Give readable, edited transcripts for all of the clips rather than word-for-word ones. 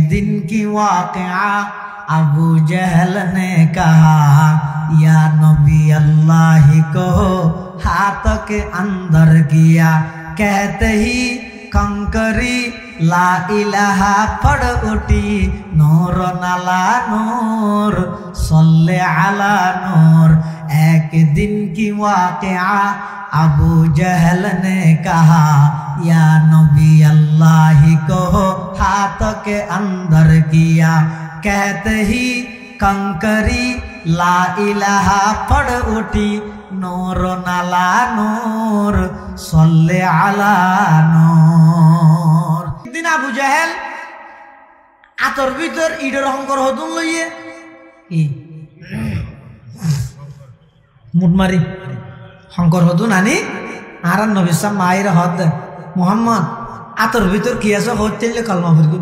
दिन की वाक़या अबू जहल ने कहा या नबी अल्लाह को हाथों के अंदर किया कहते ही कंकरी ला इलाहा पढ़ उठी नूर नाला नूर सल्ले अला नूर। एक दिन की वाक़या अबू जहल ने कहा या नबी अल्लाह को हाथों के अंदर किया कहते ही कंकरी ला इलाहा पढ़ उठी नूर नाला नूर सल्ले अला नूर। दिन आबू जहल आतर भीतर इडर हंकर हदुन लइए मुटमारी हंकर हदुन आनी आरान नबी साम मायरा हद मोहम्मद आतर भीतर কি আছে হইতেলে কলমা পড়ি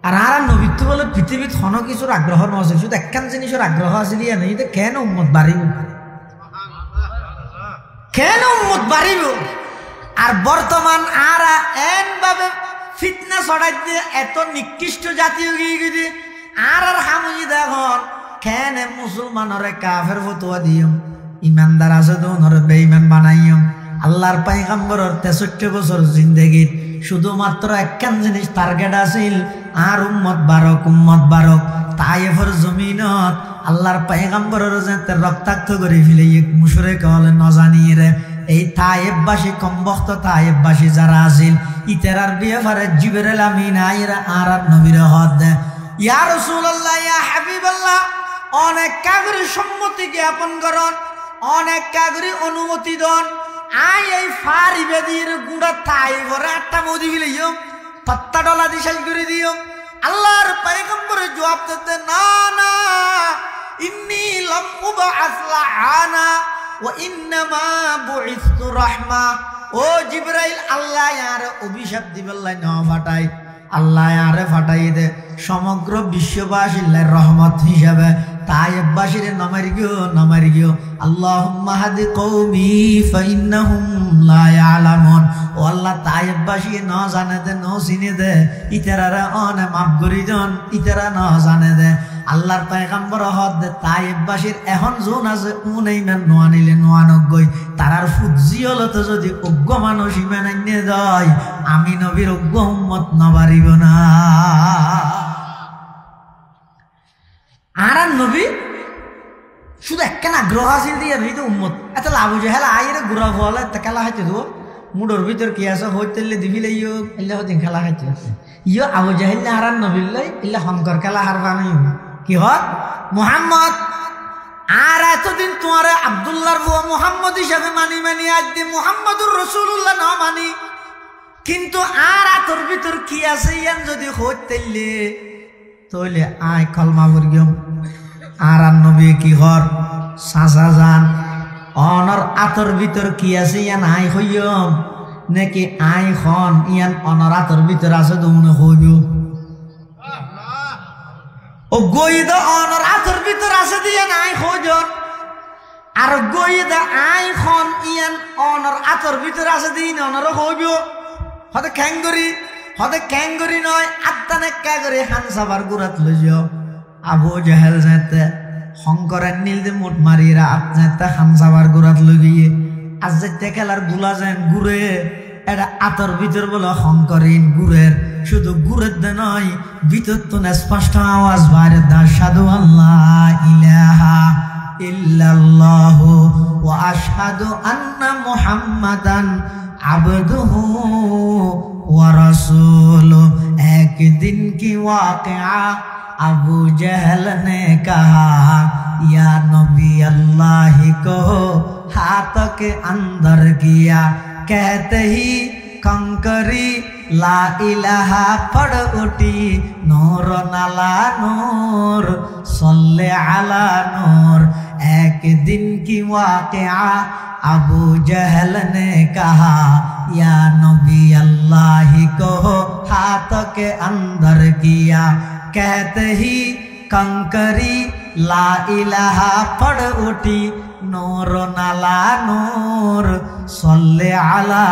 আর আরান নবী তো বলে পৃথিবীত কোনো কিছুর আগ্রহ নছিল শুধু একখান জিনিসের আগ্রহ আছিল ইয়া নাই তো কেন উম্মত বাড়িব কেন উম্মত বাড়িব আর বর্তমান আরা এন ভাবে ফিতনা ছড়াই দিয়ে এত নিকৃষ্ট জাতি হয়ে গিয়ে আর হামুজি দেখুন কেন মুসলমানরে কাফের ফতোয়া দিও ইমানদার আছে তো ওনারে বেঈমান বানাইও আল্লাহর পয়গম্বরের 63 বছর জিন্দেগি শুধুমাত্র একখান জিনিস টার্গেট আছিল আর উম্মত বারক তায়েফের জমিনত আল্লাহর পয়গম্বরের যাতে রক্তাক্ত করে ফেলে এক মুশরিক হলে ন জানিয়ে রে এই তায়েফবাসী কমবখত তায়েফবাসী যারা আছিল ইতারার ব্যাপারে জিবরাইল আমিন আইরা আর নবীর হদ দে ইয়া রাসূলুল্লাহ ইয়া হাবিবাল্লাহ অনেক কাগরি সম্মতি জ্ঞাপন করন অনেক কাগরি অনুমতি দন আই এই ফারি বেদির গুড়া তায়েফের একটা মদি ফেলিও পাত্তা ডলা দিশাই করে দিও আল্লাহর পয়গম্বরে জবাব দিতে না না ইন্নী লাম উবআস লাআনা ওয়া ইন্নামা বুইসতু রাহমা। ও জিবরাইল আল্লাহ ইয়ারে অভিশাপ দিবেল্লাই না ফাটাই আল্লাহ ইয়ারে ফাটাই দে সমগ্র বিশ্ববাসীর রহমত হিসাবে তায়েফবাসীর নামারি গিও আল্লাহুম্মা হাদি কওমি ফাইন্নাহুম লা ইয়ালামুন। ও আল্লাহ তায়েফবাসী ন জানে দে ন চিনে দে ইতারারে অনে মাফ করি দন ইতারা ন জানে দে আল্লাহর পয়গম্বর হদ দে তায়েফবাসীর এখন জোন আছে উনাইমান নোয়ানিলে নোয়ানগই তারার ফুজিয়লত যদি অজ্ঞ মানুষ ইমান আইনে দেয় আমি নবীর অজ্ঞ উম্মত নবারিব না। আর নবী শুধু একখান আগ্রহ আছিল দিয়ে নই তো উম্মত এত লাভ হেলা আইরে গুড়া হলে খেলা খাইতে দেবো মুডোর ভিতর কি আছে হইতেলে দিবিলে ইয়ো এলে হদিন খেলা খাইতে ইয়ো আবু জাহেল আর নবীল্লাই ইল্লা শঙ্কর খেলা হারবা নাই কি হত মুহাম্মদ আর এতদিন তোমার আব্দুল্লাহর বুয়া মুহাম্মদ হিসাবে মানি আজ দি মুহাম্মদুর রাসূলুল্লাহ না মানি কিন্তু আর তোর ভিতর কি আছে ইয়ান যদি হইতেলে তোলে আয় কলমা পড়িও আর নবী কি হর সাসা জান অনর আতর ভিতর কি আছে ইয়ান আই হইম নাকি আই খন ইয়ান অনর আতর ভিতর আছে দুমনে হইব ও গইদা অনর আতর ভিতর আছে দিয়া নাই হইজন আর গইদা আই খন ইয়ান অনর আতর ভিতর আছে দিন অনর হইব হতে ক্যাঙ্গরি নয় আত্মানে কা করে হানসাবার গুরাত লইও আবু জাহেল যাতে শঙ্করের নীল দে মুট মারিরা আপনাতে হানসাবার গুরাত লই গিয়ে আজ যাতে খেলার গুলা যায় গুরে এটা আতর ভিতর বলে শঙ্করিন গুরের শুধু গুরের দে নয় ভিতর তো স্পষ্ট আওয়াজ বাইরে দা সাধু আল্লাহ ইলাহা ইল্লাল্লাহু ওয়া আশহাদু আন্না মুহাম্মাদান আবদুহু व रसूल। एक दिन की वाक़या अबू जहल ने कहा या नबी अल्लाह को हाथों के अंदर किया कहते ही कंकरी ला इलाहा पढ़ उठी नूर नाला नूर सल्ले अला नूर। एक दिन की वाक़या अबू जहल ने कहा या नबी अल्लाह को हाथों के अंदर किया कहते ही कंकरी ला इलाहा पढ़ उठी नूर नाला नूर सल्ले अला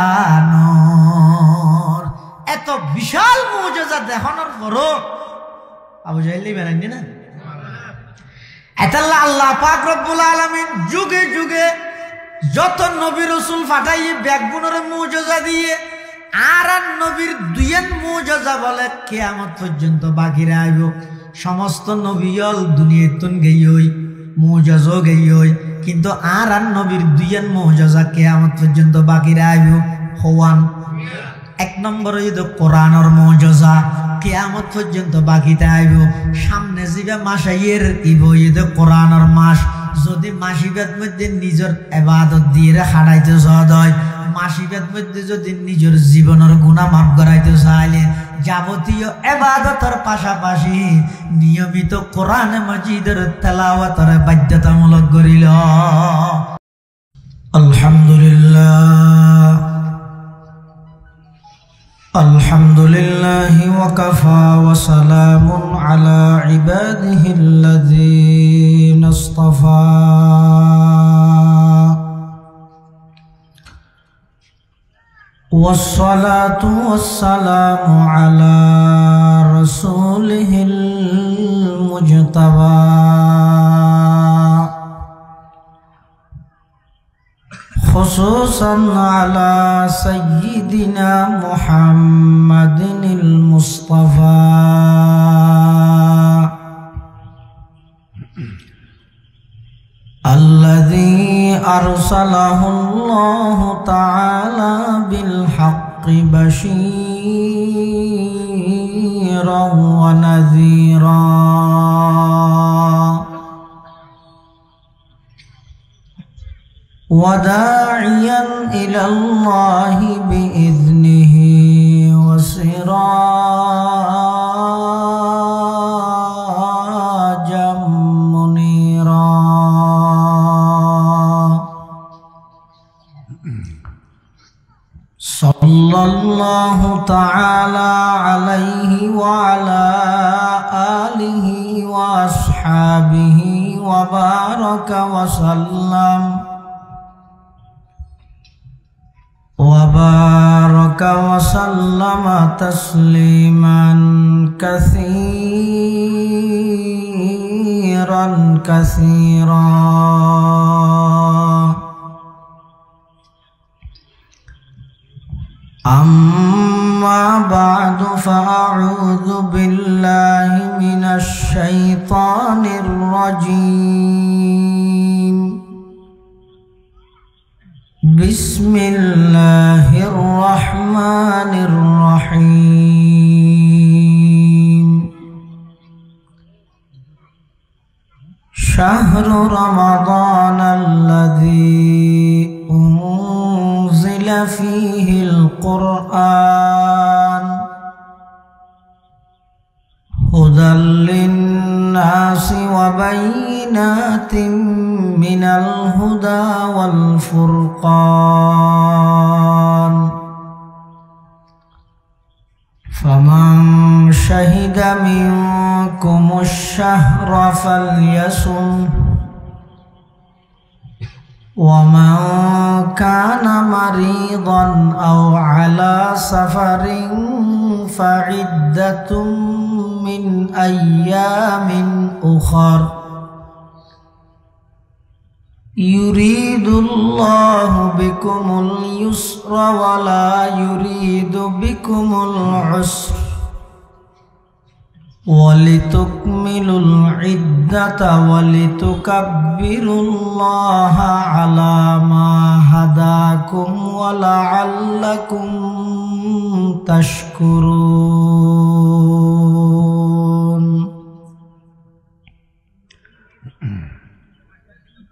नूर। এত বিশাল মুজিজা দেখানোর পরও আবু জাহেল বানাইনি না এতাল্লাহ আল্লাহ পাক রব্বুল আলামিন যুগে যুগে যত নবী রাসূল পাঠাই ব্যাকগুণের মুজিজা দিয়ে আর নবীর দুইয়েন মুজিজা বলে কিয়ামত পর্যন্ত বাকি রাখব সমস্ত নবীল দুনিয়াতুন গইয়ই মুজিজা গইয়ই কিন্তু আর নবীর দুইয়েন মুজিজা কিয়ামত পর্যন্ত বাকি রাখব হওয়ান এক নম্বর হইল কোরআনের মুজিজা কিয়ামত পর্যন্ত বাকি থাকব সামনে জিবা মাসাইয়ের ইব ঈদ কোরআনের মাস যদি মাসিবের মধ্যে নিজের ইবাদত দিয়ে হারাইতে হয় মাসিবের মধ্যে যদি নিজের জীবনের গুনাহ মাফ করাইতে চাইলে যাবতীয় ইবাদতের পাশাপাশি নিয়মিত কোরআন মাজিদের তেলাওয়াতের বাধ্যতামূলক করিল আলহামদুলিল্লাহ আলহামদুলিল্লাহি ওয়া কাফা ওয়া সালামুন আলা ইবাদিহিল্লাযীনা ইসতাফা والصلاة والسلام على رسوله المجتبى خصوصا على سيدنا محمد المصطفى الذي أرسله الله تعالى بالحق بشيرا ونذيرا وداعيا إلى الله بإذنه وسراجا منيرا صلى الله تعالى عليه وعلى آله وأصحابه وبارك وسلم تسليما كثيرا كثيرا أما بعد فأعوذ بالله من الشيطان الرجيم بسم الله الرحمن الرحيم شهر رمضان الذي أنزل فيه القرآن هدى للناس وبينات من الهدى والفرقان فمن شهد منكم الشهر فليصم ومن كان مريضا أو على سفر فعدة من أيام أخر يريد الله بكم اليسر ولا يريد بكم العسر ولتكملوا العدة ولتكبروا الله على ما هداكم ولعلكم تشكرون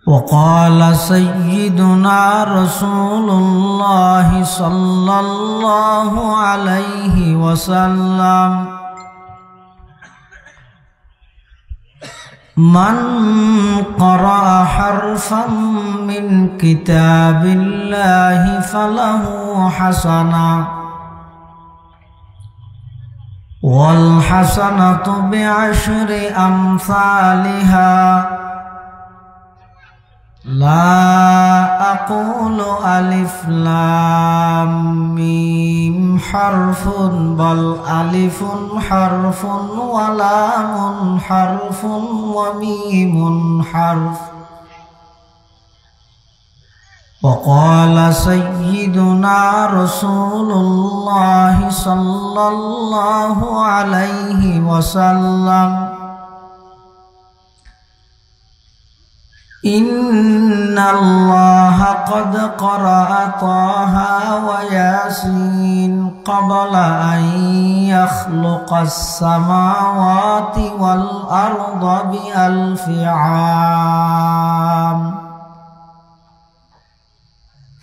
وقال سيدنا رسول الله صلى الله عليه وسلم من قرأ حرفا من كتاب الله فله حسنة والحسنة بعشر أمثالها لا أقول ألف لام ميم حرف بل ألف حرف ولام حرف وميم حرف. وقال سيدنا رسول الله صلى الله عليه وسلم إن الله قد قرأ طه وياسين قبل أن يخلق السماوات والأرض ب1000 عام.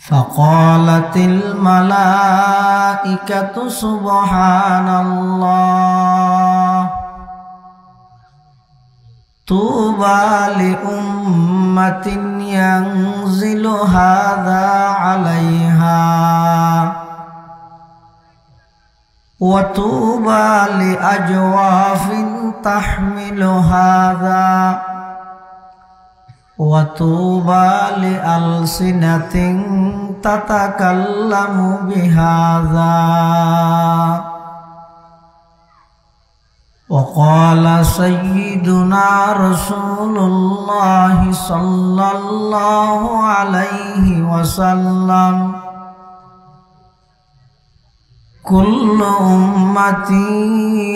فقالت الملائكة سبحان الله طوبى لأمة ينزل هذا عليها وطوبى لأجواف تحمل هذا وطوبى لألسنة تتكلم بهذا. وقال سيدنا رسول الله صلى الله عليه وسلم كل أمتي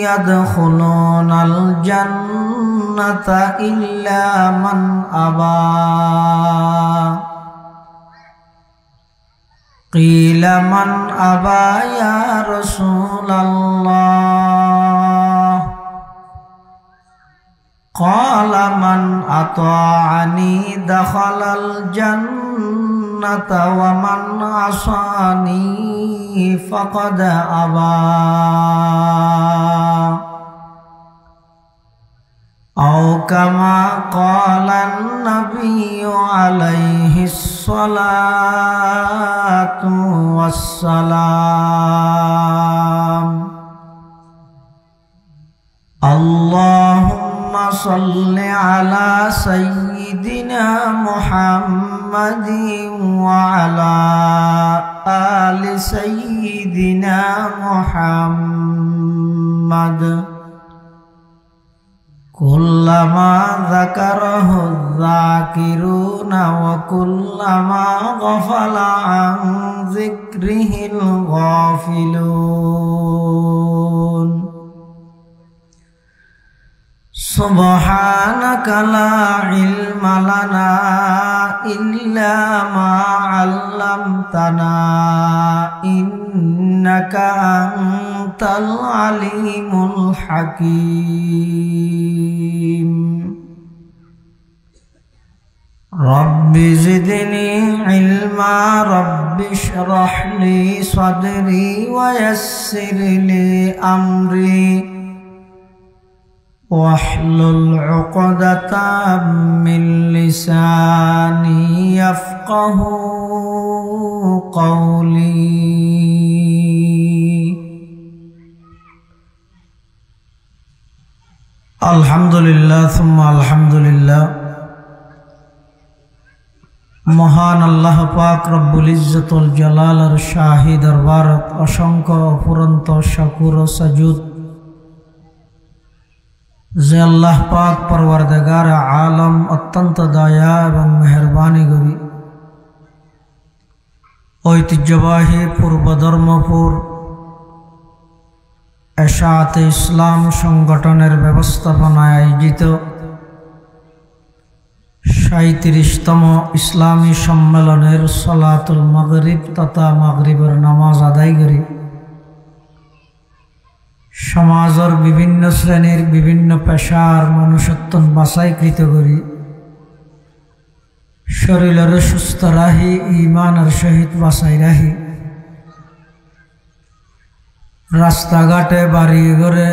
يدخلون الجنة إلا من أبى. قيل من أبى يا رسول الله؟ قال من أطاعني دخل الجنة ومن عصاني فقد أبى. أو كما قال النبي عليه الصلاة والسلام اللهم صل على سيدنا محمد وعلى آل سيدنا محمد كلما ذكره الذاكرون وكلما غفل عن ذكره الغافلون. سبحانك لا علم لنا إلا ما علمتنا إنك أنت العليم الحكيم. رب زدني علما رب اشرح لي صدري ويسر لي أمري واحلل عقدة من لساني يفقه قولي. الحمد لله ثم الحمد لله। মহান আল্লাহ পাক রব্বুল ইজ্জতুল জালালের শাহী দরবারত অসংখ্য অফুরন্ত শাকুর ও সাজুদ যে আল্লাহ পাক পরওয়ারদিগার আলম অত্যন্ত দয়া এবং মেহরবানি করি ঐতিহ্যবাহী পূর্ব ধর্মপুর এশাআতে ইসলাম সংগঠনের ব্যবস্থাপনায় আয়োজিত ৩৭তম ইসলামী সম্মেলনের সলাতুল মাগরিব তথা মাগরিবের নামাজ আদায় করি সমাজের বিভিন্ন শ্রেণীর বিভিন্ন পেশার মানুষত্বন বাছাইকৃত করি শরীরের সুস্থ রাহি ইমানের সহিত বাছাই রাহি রাস্তাঘাটে বাড়ি ঘরে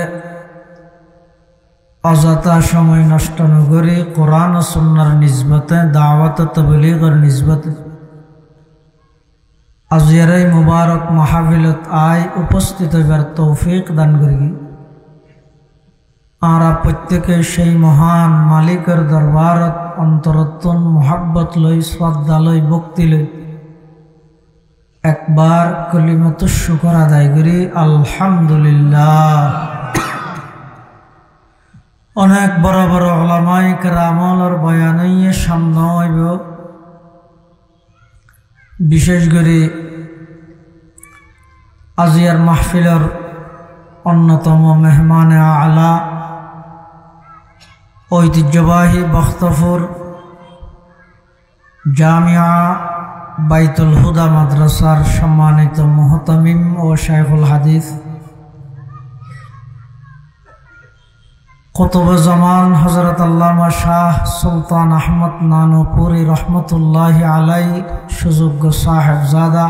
অযথা সময় নষ্ট ন করি কোরআন ও সুন্নাহর নিসবতে দাওয়াত ও তাবলীগের নিসবতে আজকের এই মুবারক মাহফিলত আয় উপস্থিত হইবার তৌফিক দান করি। আমরা প্রত্যেকে সেই মহান মালিকের দরবারত অন্তরত্তন মোহাব্বত লই শ্রদ্ধা লই ভক্তি লই একবার কলিমাতুশ শুকর আদায় করি আলহামদুলিল্লাহ। অনেক বড় বড় উলামায়ে কেরামর বয়ানয়ে সামনে হইব, বিশেষ করে আজিয়ার মাহফিলের অন্যতম মেহমানে আলা ঐতিহ্যবাহী বখতপুর জামিয়া বাইতুল হুদা মাদ্রাসার সম্মানিত মুহতামিম ও শাইখুল হাদিস কুতুবে জামান হযরত আল্লামা শাহ সুলতান আহমদ নানুপুরি রহমতুল্লাহি আলাইহি সুযোগ্য সাহেবজাদা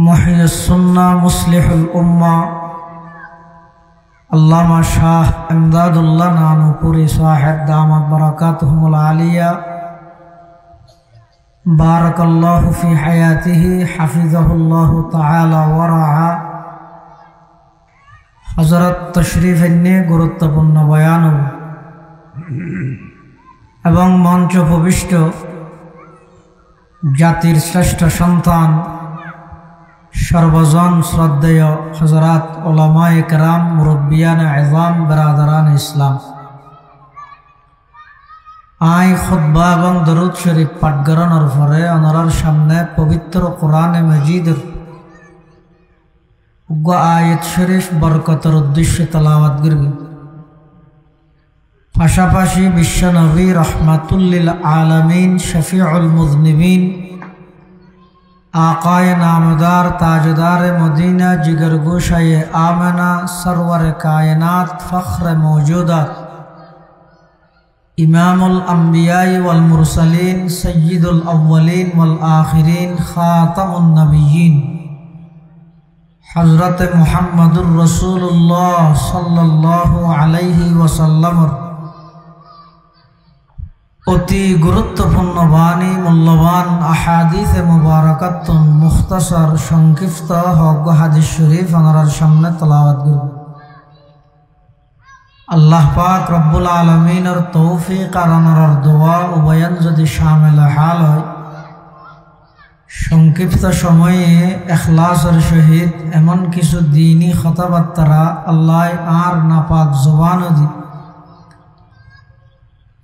মুহইয়িস সুন্নাহ মুসলিহুল উম্মাহ আল্লামা শাহ ইমদাদুল্লাহ নানুপুরি সাহেব দামাত বারাকাতুহুল আলিয়া বারাকাল্লাহু ফি হায়াতিহি হাফিজাহুল্লাহু তাআলা ওয়া রাআ হযরত তশরীফ নিয়ে গুরুত্বপূর্ণ বয়ান এবং মঞ্চ উপবিষ্ট জাতির শ্রেষ্ঠ সন্তান সর্বজন শ্রদ্ধেয় হযরত উলামায়ে কেরাম মুরব্বিয়ানে আযম বিরাদারান ইসলাম, আই খুতবা এবং দরুদ শরীফ পাঠ করানোর পরে ওনার সামনে পবিত্র কোরআনে মাজিদের আয়াত শরীফ বরকতের উদ্দেশ্যে তেলাওয়াত করব। পাশাপাশি বিশ্বনবী রহমাতুল লিল আলামিন শফিউল মুযনিবিন आकाए नामदार ताजदार मदीना जिगर गोशाए आमना सरवर कायनात फ़ख्र मौजूदात इमामुल अंबियाई वल मुरसलीन सय्यिदुल अव्वलीन वल आखिरीन खातमुन नबिय्यीन हज़रत मुहम्मदुर रसूलुल्लाह सल्लल्लाहु अलैहि वसल्लम অতি গুরুত্বপূর্ণ বাণী মূল্যবান আহাদিসে মুবারাকাতুন মুখতাসার সংক্ষিপ্ত হক হাদিস শরীফ ওনার সামনে তেলাওয়াত করব। আল্লাহ পাক রব্বুল আলামিনের তৌফিক আর ওনার দোয়া উভয়ন যদি শামিল হাল হয়, সংক্ষিপ্ত সময়ে ইখলাসের সহিত এমন কিছু দ্বীনি কথাবার্তা আল্লাহ আর নাপাক জবান দি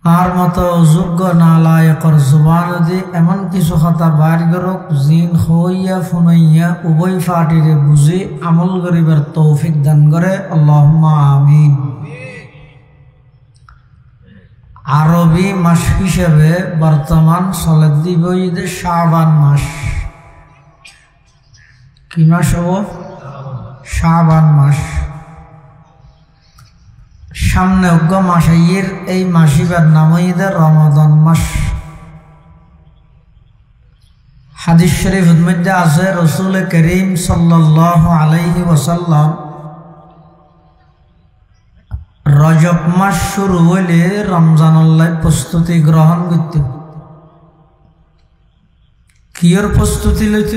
আর মতো যোগ্য নালায়কর জবান দি এমন কিছু কথা বার করক জিন হইয়া ফুনাইয়া উভয় ফাটিরে বুঝে আমল করিবার তৌফিক দান করে আল্লাহুম্মা আমিন। আরবি মাস হিসেবে বর্তমান চলে দিব ঈদে শাবান মাস। কি মাস হব? শাবান মাস। সামনে অজ্ঞ মাসাইয়ের এই মাসিবার নাম ঈদে রমাদান মাস। হাদিস শরীফের মধ্যে আছে রাসূল করিম সাল্লাল্লাহু আলাইহি ওয়াসাল্লাম রজব মাস শুরু হইলে রমজানুল্লাহ প্রস্তুতি গ্রহণ করত। কিয়র প্রস্তুতি লইত?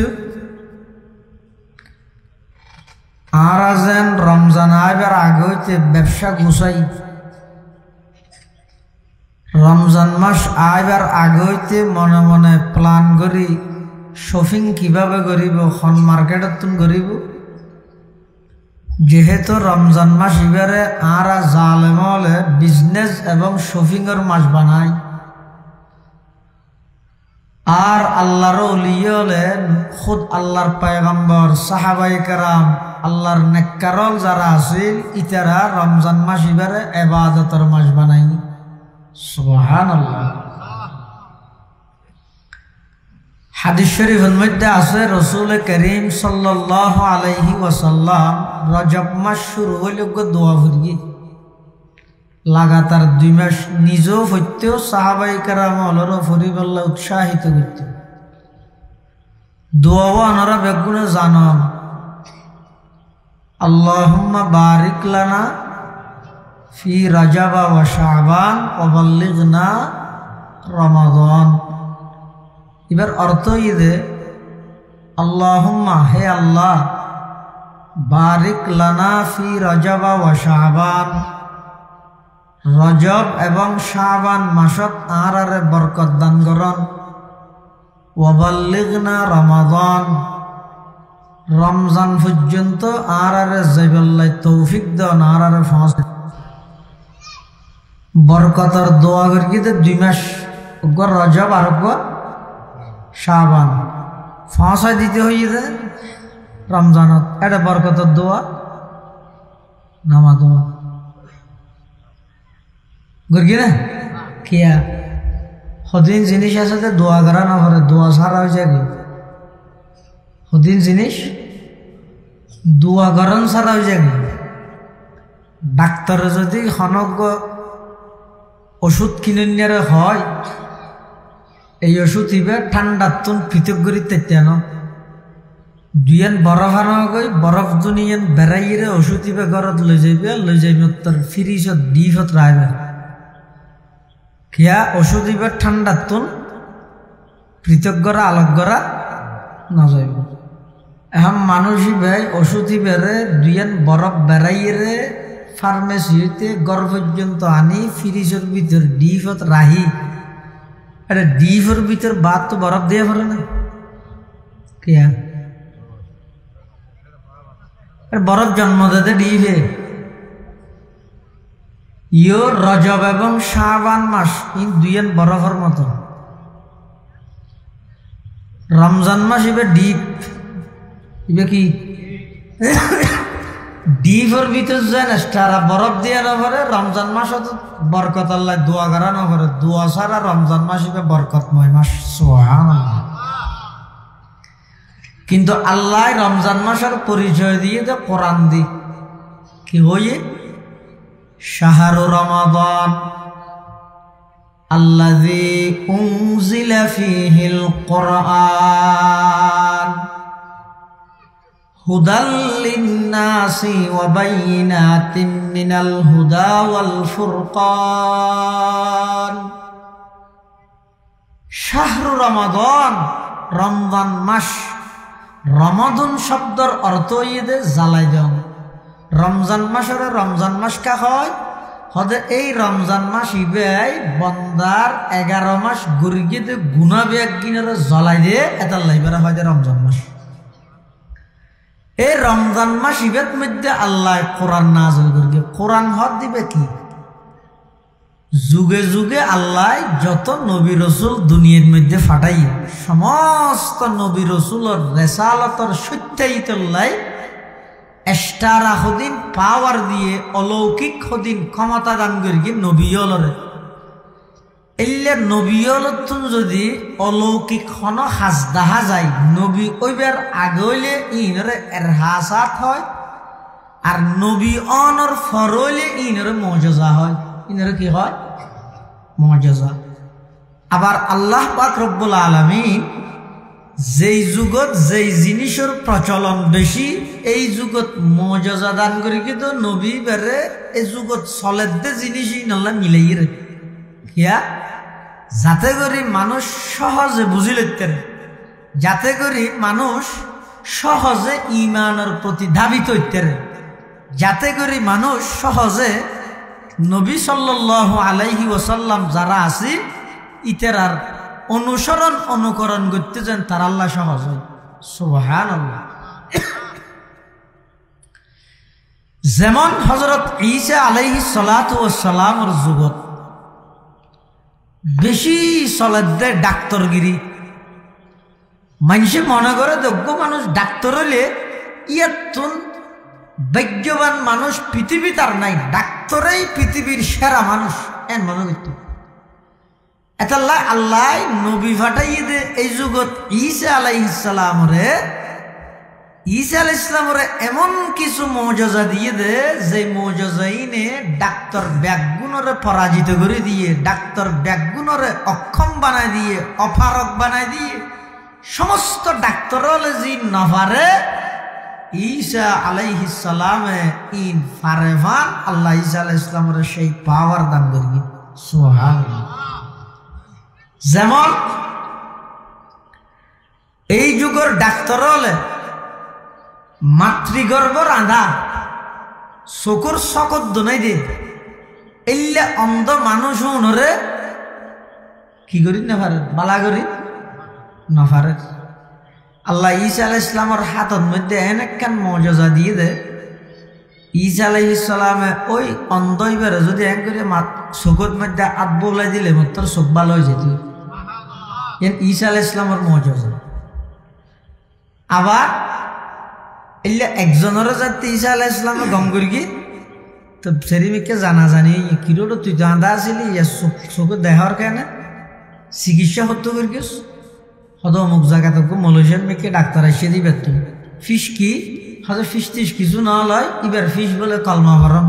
আর যেন রমজান আইবার আগে হইতে ব্যবসা গুছাই, রমজান মাস আইবার আগে হইতে মনে মনে প্ল্যান করি শপিং কিভাবে করিব, খন মার্কেটত করিব। যেহেতু রমজান মাস এবারে আর জালেম হলে বিজনেস এবং শপিংয়ের মাস বানায়, আর আল্লাহর ওলিয়ে হলে খুদ আল্লাহর পয়গম্বর সাহাবায়ে কেরাম আল্লাহর নেককারল যারা আছিল ইতারা রমজান মাস এবারে ইবাদতের মাস বানাই। সুবহানাল্লাহ। হাদিস শরীফের মধ্যে আছে রাসূল করিম সাল্লাল্লাহু আলাইহি ওয়াসাল্লাম রজব মাস শুরু হইলে দোয়া করি লাগাতার 2 মাস নিজেও হইতেও সাহাবায়ে কেরাম হলর পরিবাল্লা উৎসাহিত করত। দোয়াও আনারা বেগুনে জানান আল্লাহুম্মা বারিক লানা ফি রাজাব ওয়া শাবান ওয়া বাল্লিগনা রমাদান। এবার অর্থ ইদে আল্লাহুম্মা হে আল্লাহ বারিক লানা ফি রাজাব ওয়া শাবান, রজব এবং শাবান মাসত আরারে বরকত দান করন। ওয়াবাল্লিগনা রমাদান, রমজান পর্যন্ত আরারে যাইবাল্লাই তৌফিক দেন, আরারে ফাঁস বরকতর দোয়া করি। 2 মাস রজব আর শাবান ফাঁসায় দিতে হইছে রমজানত। এটা বরকতর দোয়া নামা দোয়া গর্গি না কিয়া সদিন জিনিস আছে যে দোয়া করা না করে, দোয়া ছাড়া হয়ে যায়। সদিন জিনিস দোয়া করন ছাড়া হয়ে যায়। ডাক্তারে যদি খনক ওষুধ কিনে নিয়ে হয়, এই ওষুধ হিবে ঠান্ডার তুন পৃথক করি তেতিয়ান দুইয়েন বরফ আনা গই, বরফ দুনিয়েন বেড়াইয়ে ওষুধ হিবে ঘরত লই যাইবে তোর ফ্রিজত ডিফত রাখবে। কিয়া ওষুধ হিবে ঠান্ডার তুন পৃথক করা আলোক করা না যাইব। এখন মানুষ হিবে ওষুধ হিবেরে দুইয়েন বরফ বেড়াইয়ে ফার্মেসিতে ঘর পর্যন্ত আনি ফ্রিজের ভিতর ডিফত রাহি। আরে ডিফের ভিতর বাদ তো বরফ দিয়ে পারে না কিয়া বরফ জন্ম দেতে ডিফে। ইয়ো রজব এবং শাবান মাস ইন দুইয়েন বরফের মতো। রমজান মাস ইবে ডিপ, ইবে কি ডিফের ভিতর যায় না তারা বরফ দিয়ে না পারে। রমজান মাস বরকত আল্লাহ দোয়া করা না করে, দোয়া ছাড়া রমজান মাস হিসেবে বরকতময় মাস। সুবহানাল্লাহ। কিন্তু আল্লাহ রমজান মাসের পরিচয় দিয়ে যে কোরআন দি কি হইয়ে শাহরু রমাদান আল্লাযী উনজিলা ফীহিল কুরআন হুদাল লিন্নাসি ওয়া বাইয়িনাতিন মিনাল হুদা ওয়াল ফুরকান। শাহরু রমাদান, রমজান মাস। রমাদান শব্দের অর্থ হইয়ে জ্বালাই দেন। রমজান মাসের রমজান মাস কা হয় হদে এই রমজান মাস ইবে বন্দার 11 মাস গুরগিতে গুনাবে একদিনের জ্বালাই দিয়ে এটা লাইবেরা হয় রমজান মাস। এই রমজান মাস ইবের মধ্যে আল্লাহ কোরআন নাযিল করবে। কোরআন হদ দিবে কি যুগে যুগে আল্লাহ যত নবী রসুল দুনিয়ার মধ্যে ফাটাই সমস্ত নবী রসুলের রেসালতর সত্যায়িতল্লাই এক্সট্রা হদিন পাওয়ার দিয়ে অলৌকিক হদিন ক্ষমতা দান করি নবীলরে। এলে নবীলতুন যদি অলৌকিক হন হাজ দেখা যায়, নবী ওইবার আগে হইলে ইনরে এরহাসাত হয়, আর নবী অনর ফরইলে ইনরে মজজা হয়। ইনরে কি হয়? মজজা। আবার আল্লাহ পাক রব্বুল আলামিন যেই যুগত যেই জিনিসের প্রচলন বেশি এই যুগত মজজা দান করি। কিন্তু নবী বেড়ে এই যুগত চলে দে জিনিসই নল্লা মিলাই রে কিয়া যাতে করে মানুষ সহজে বুঝি লইতে, যাতে করে মানুষ সহজে ইমানের প্রতি ধাবিত হইতে, যাতে করে মানুষ সহজে নবী সাল্লাল্লাহু আলাইহি ওয়াসাল্লাম যারা আছে ইতার অনুসরণ অনুকরণ করতে যান তার আল্লাহ সহজ হয়। সুবহানাল্লাহ। যেমন হযরত ঈসা আলাইহিস সালাতু ওয়াস সালামের যুগত বেশি চলে ডাক্তারগিরি। মানুষে মনে করে যোগ্য মানুষ ডাক্তার হলে ইয়াতুন ভাগ্যবান মানুষ পৃথিবী তার নাই, ডাক্তারই পৃথিবীর সেরা মানুষ এন মনে করত। এতাল্লাহ আল্লাহ নবী ফাটাইয়ে দে এই যুগত ঈসা আলাইহিস সালামরে, ঈসা আলাইহিস সালামরে এমন কিছু মুজিজা দিয়ে দে যে মুজিজাইনে ডাক্তার ব্যাগুণরে পরাজিত করে দিয়ে, ডাক্তার ব্যাগুণরে অক্ষম বানায় দিয়ে, অপারক বানায় দিয়ে সমস্ত ডাক্তার হলে যে নভারে ঈসা আলাইহিস সালামে ইন ফারেভান আল্লাহ ঈসা আলাইহিস সালামের সেই পাওয়ার দান করবি। সুবহানাল্লাহ। যেমন এই যুগের ডাক্তার হলে মাতৃগর্ভ রাঁধা চকুর চকত দোনাই দিয়ে এলে অন্ধ মানুষ ওনরে কি করি না পারে বালা করি না পারে। আল্লাহ ঈসা আলাইহিস সালামের হাতের মধ্যে একখান মজা দিয়ে দেয়। ঈসা আলাইহিস সালামে ওই অন্ধ ইবারে যদি এক করে চোখের মধ্যে হাত বোলাই দিলে মাত্র চোখ ভালো হয়ে যেত। ঈসা আলাইহিস সালামের মজা। আবার এলে একজনের যাতে ঈসা আলাইহিস সালামে গম করি কি তো সেরিমিকে জানা জানি কিরোটো তুই তো আঁধা আসিলি চোখে দেখার কেন চিকিৎসা হতো করি গেছ হয়তো অমুক জায়গা তোকে মলেশিয়ার মেয়েকে ডাক্তার এসে দিবে তুমি ফিস কি হয়তো ফিস টিস কিছু না লয় এবার ফিস বলে কলমা ভরম।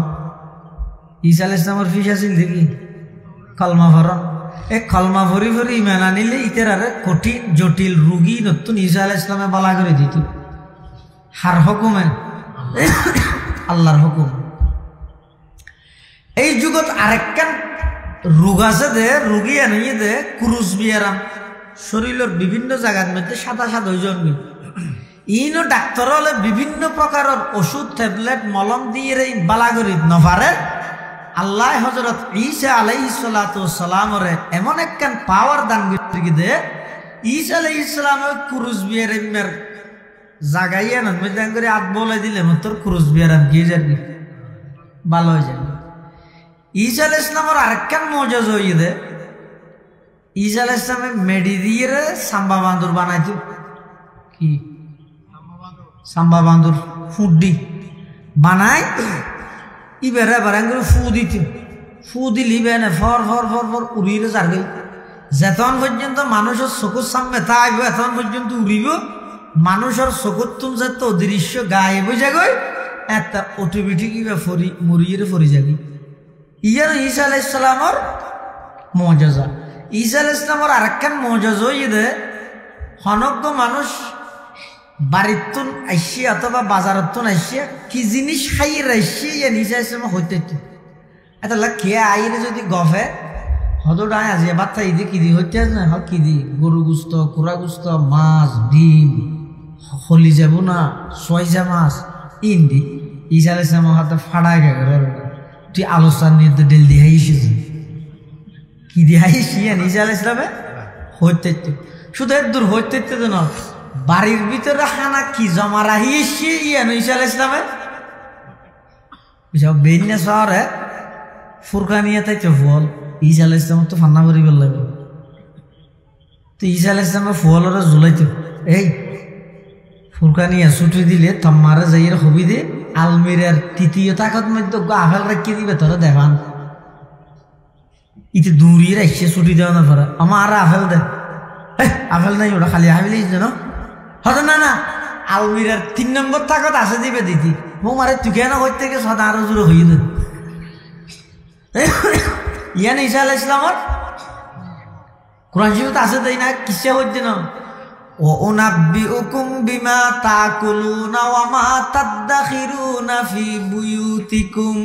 ঈসা আলাইহিস সালামের ফিস আসিল দেখি কলমা ভরম। এই কলমা ভরি ভরি ইমান আনিলে ইতের আরে কঠিন জটিল রুগী নতুন ঈসা আলাইহিস সালামে বালা করে দিত। হার হুকুমে আল্লাহর হুকুম। এই যুগত আরেকখান রোগ আছে দে রুগী আনিয়ে দে ক্রুজ বিয়ারাম শরীরের বিভিন্ন জায়গার মধ্যে সাদা সাদা হয়ে জন্মি ইনো ডাক্তার হলে বিভিন্ন প্রকারের ওষুধ ট্যাবলেট মলম দিয়ে বালা করি নপারে। আল্লাহ হযরত ঈসা আলাইহিস সালাতু ওয়াস সালামরে এমন একখান পাওয়ার দান করে দে ঈসা আলাইহিস সালামে ক্রুজ বিয়ারামের জাগাইয়া না মধ্যে করে হাত বলে দিলে মাত্র ক্রুজ বিয়ারাম গিয়ে যাবি ভালো হয়ে যাবে। ঈসা আলাইহিস সালামের আরেকখান মজা হয়ে দে ঈসা আলাইহিস সালামে মেডি দিয়ে সাম্বা বান্দুর বানাইতো কি সাম্বা বান্দুর ফুড্ডি বানাই ইবেরে এবার ফু দিত ফু দিলি বেনে ফর ফর ফর ফর উড়িয়ে যার গই যেতন পর্যন্ত মানুষের চকুর সামনে তা আইব এতন পর্যন্ত উড়িব মানুষের চকুর তুম যেত অদৃশ্য গায়ে বুঝে গই একটা অটোমেটিক ইবা ফরি মরিয়ে ফরি যাবি। ইয়ার ঈসা আলাইহিস সালামের মজা। ঈসা আলাইহিস সালামের আরেকখান মজা দে হনজ্ঞ মানুষ বাড়িতুন আইসিয়া অথবা বাজারতুন আইসিয়া কি জিনিস খাইয়ে রাইসি ইয়া ঈসা আলাইহিস সালাম হইতে এটা লাগ কে আইরে যদি গফে হতো ডাই আজি বাচ্চা ইদি কি দি হইতে না হ কি দি গরু গুস্ত কুড়া গুস্ত মাছ ডিম হলি যাব না সয়জা মাছ ইন্দি ঈসা আলাইহিস সালাম হাতে ফাড়ায় গেল তুই আলোচনা নিয়ে তো ডেল দিয়ে এসেছি কি দিয়ে আইসি ঈসা আলাইহিস সালামে হইতে শুধু এর দূর হইতে তো না বাড়ির ভিতরে হানা কি জমা রাহি এসে ইয়ান ঈসা আলাইহিস সালামে সব বেইনা শহরে ফুরকানিয়া তাইতে ফল ঈসা আলাইহিস সালাম তো ফান্না করি বললাম তো ঈসা আলাইহিস সালামে ফলরে ঝুলাইতো এই ফুরকানিয়া ছুটি দিলে তোমারে যাইয়ের হবি দে আলমিরার তৃতীয় তাকত মধ্যে আফেল রাখিয়ে দিবে তোরা দেখান ইতে দূরিয়ে রাখছে ছুটি দেওয়া না ধরা আমার আফেল দে আফেল নাই ওটা খালি আফেলই যেন হতো না না আলমিরার 3 নম্বর তাকত আছে দিবে দিদি ও মারে তুই কেন করতে গিয়ে সদা আরো জোরে হয়ে দে ইয়ান ঈসা আলাইহিস সালামের কোরআন শরীফে আছে তাই না কিসে হচ্ছে না ও উনাব্বিউকুম বিমা তাকুলুনা ওয়া মা তাদাখিরুনা ফি বুয়ুতিকুম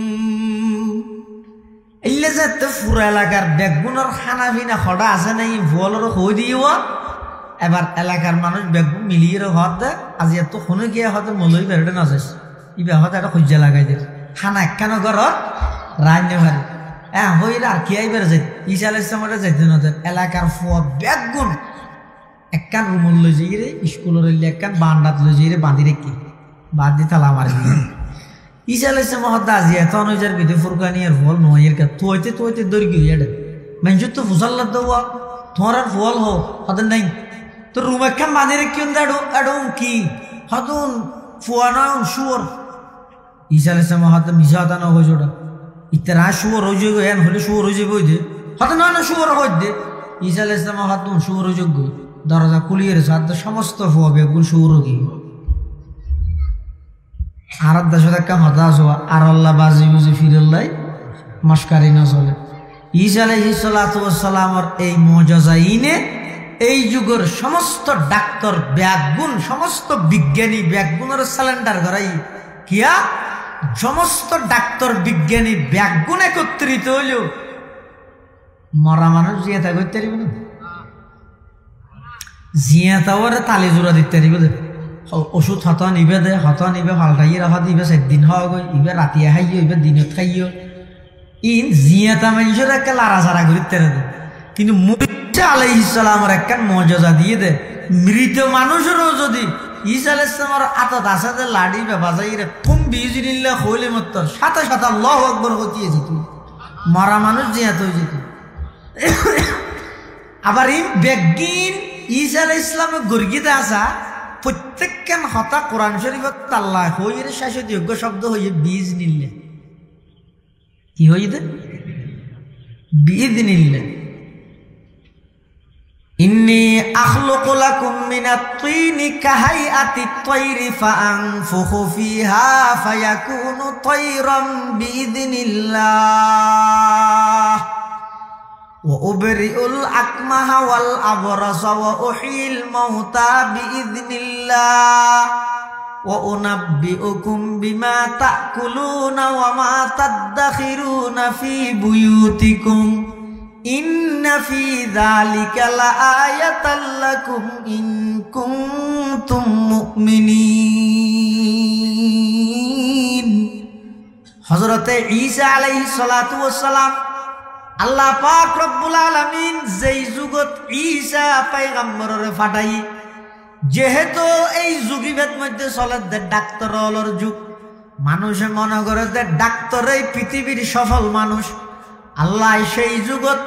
ইল্লে যাতে পুরা এলাকার বেগুনের খানা পিনা খড়া আছে নাই ভুলর হই দিও এবার এলাকার মানুষ বেগুন মিলিয়ে হত দে আজি এত শুনে গিয়ে হয়তো মলই বেরোতে না যাস ইবে হয়তো একটা খুঁজা লাগাই দে খানা একখানো ঘরত রান্নে পারে হইলে আর কি আইবার যাই ঈসা আলাইহিস সালামের যাইতে না এলাকার ফুয়া বেগুন একখান রুমল লই যাই রে স্কুলের একখান বান্ডাত লই যাই রে বাঁধি রেখে বাদ দি তালা মারি ঈসা আলাইহিস সালাম হত আজি এত নজার বিদে ফুরকানিয়ার ফল নয়ের কা তোইতে দড়ি গিয়ে এডে মেনজু তো ফুসাল্লা দেওয়া তোমার আর ফল হো হতেন নাই তো রুম একখান বাঁধি রেখে এডো কি হতুন ফুয়া নয় শুয়োর ঈসা আলাইহিস সালাম হত মিশা হতা না হয়ে ওটা ইতারা শুয়োর হয়ে যাবে এন হলে শুয়োর হয়ে যাবে ওই দে হত না শুয়োর হয়ে দে ঈসা আলাইহিস সালাম হতুন শুয়োর যোগ্য দরজা খুলিয়ে রেছে সমস্ত ফুয়া বেগুন শুয়োর গিয়ে আর 10 টাকা হতা আসো আর আল্লাহ বাজি বুঝি ফিরল্লাই মস্কারি না চলে ঈসা আলাইহিস সালাতু ওয়াস সালামের এই মুজিজাইনে এই যুগের সমস্ত ডাক্তার ব্যাগুন সমস্ত বিজ্ঞানী ব্যাগুনের সিলিন্ডার করাই কিয়া সমস্ত ডাক্তার বিজ্ঞানী ব্যাগুন একত্রিত হইল মরা মানুষ জিয়া তা করতে পারিব না জিয়া তাওয়ারে তালি জোড়া দিতে পারিব ওষুধ হত নিবে পাল্টাইয়ে রাখা দিবে 4 দিন হওয়া গই ইবে রাতিয়া খাইও ইবে দিনত খাইও ইন জিয়াতা মানুষের একটা লাড়াচাড়া করে তেরে দেয়, কিন্তু মুসা আলাইহিস সালামের একটা মর্যাদা দিয়ে দেয়। মৃত মানুষেরও যদি ঈসা আলাইহিস সালামের আতত আসাতে লাড়ি বাজাই রে ফুম বিজিনিল্লাহ হইলে মত সাথে সাথে আল্লাহু আকবার হতিয়ে যেত, মরা মানুষ জিয়াত হয়ে যেত। আবার এই বেগিন ঈসা আলাইহিস সালামের গর্গিতে আসা প্রত্যেকখান হতা কোরআন শরীফত আল্লাহ হইয়ের শাশ্বতযোগ্য শব্দ হইয়ে বীজ নিলে কি হইতে বীজ নিলে। ইন্নী আখলুকু লাকুম মিনাত তিনি কাহাইআতিত তায়রি ফাআনফুখু ফিহা ফায়াকুনু তায়রাম বিইذنিল্লাহ ওয়া উবরিউল আকমাহা ওয়াল আবরাসা ওয়া উহয়িল মাউতা বিইذنিল্লাহ ওয়া উনাব্বিউকুম বিমা তাকুলুনা ওয়া মা তাদাখিরুনা ফি বুয়ুতিকুম ইন্না ফি যালিকা লাআয়াতাল লাকুম ইন কুনতুম মুমিনিন। হযরতে ঈসা আলাইহিস সালাতু ওয়াস সালাম আল্লাহ পাক রব্বুল আলামিন যেই যুগত ঈসা পয়গম্বরের ফাটাই, যেহেতু এই যুগিভেদ মধ্যে চলে ডাক্তার হলর যুগ, মানুষে মনে করে যে ডাক্তার এই পৃথিবীর সফল মানুষ। আল্লাহ সেই যুগত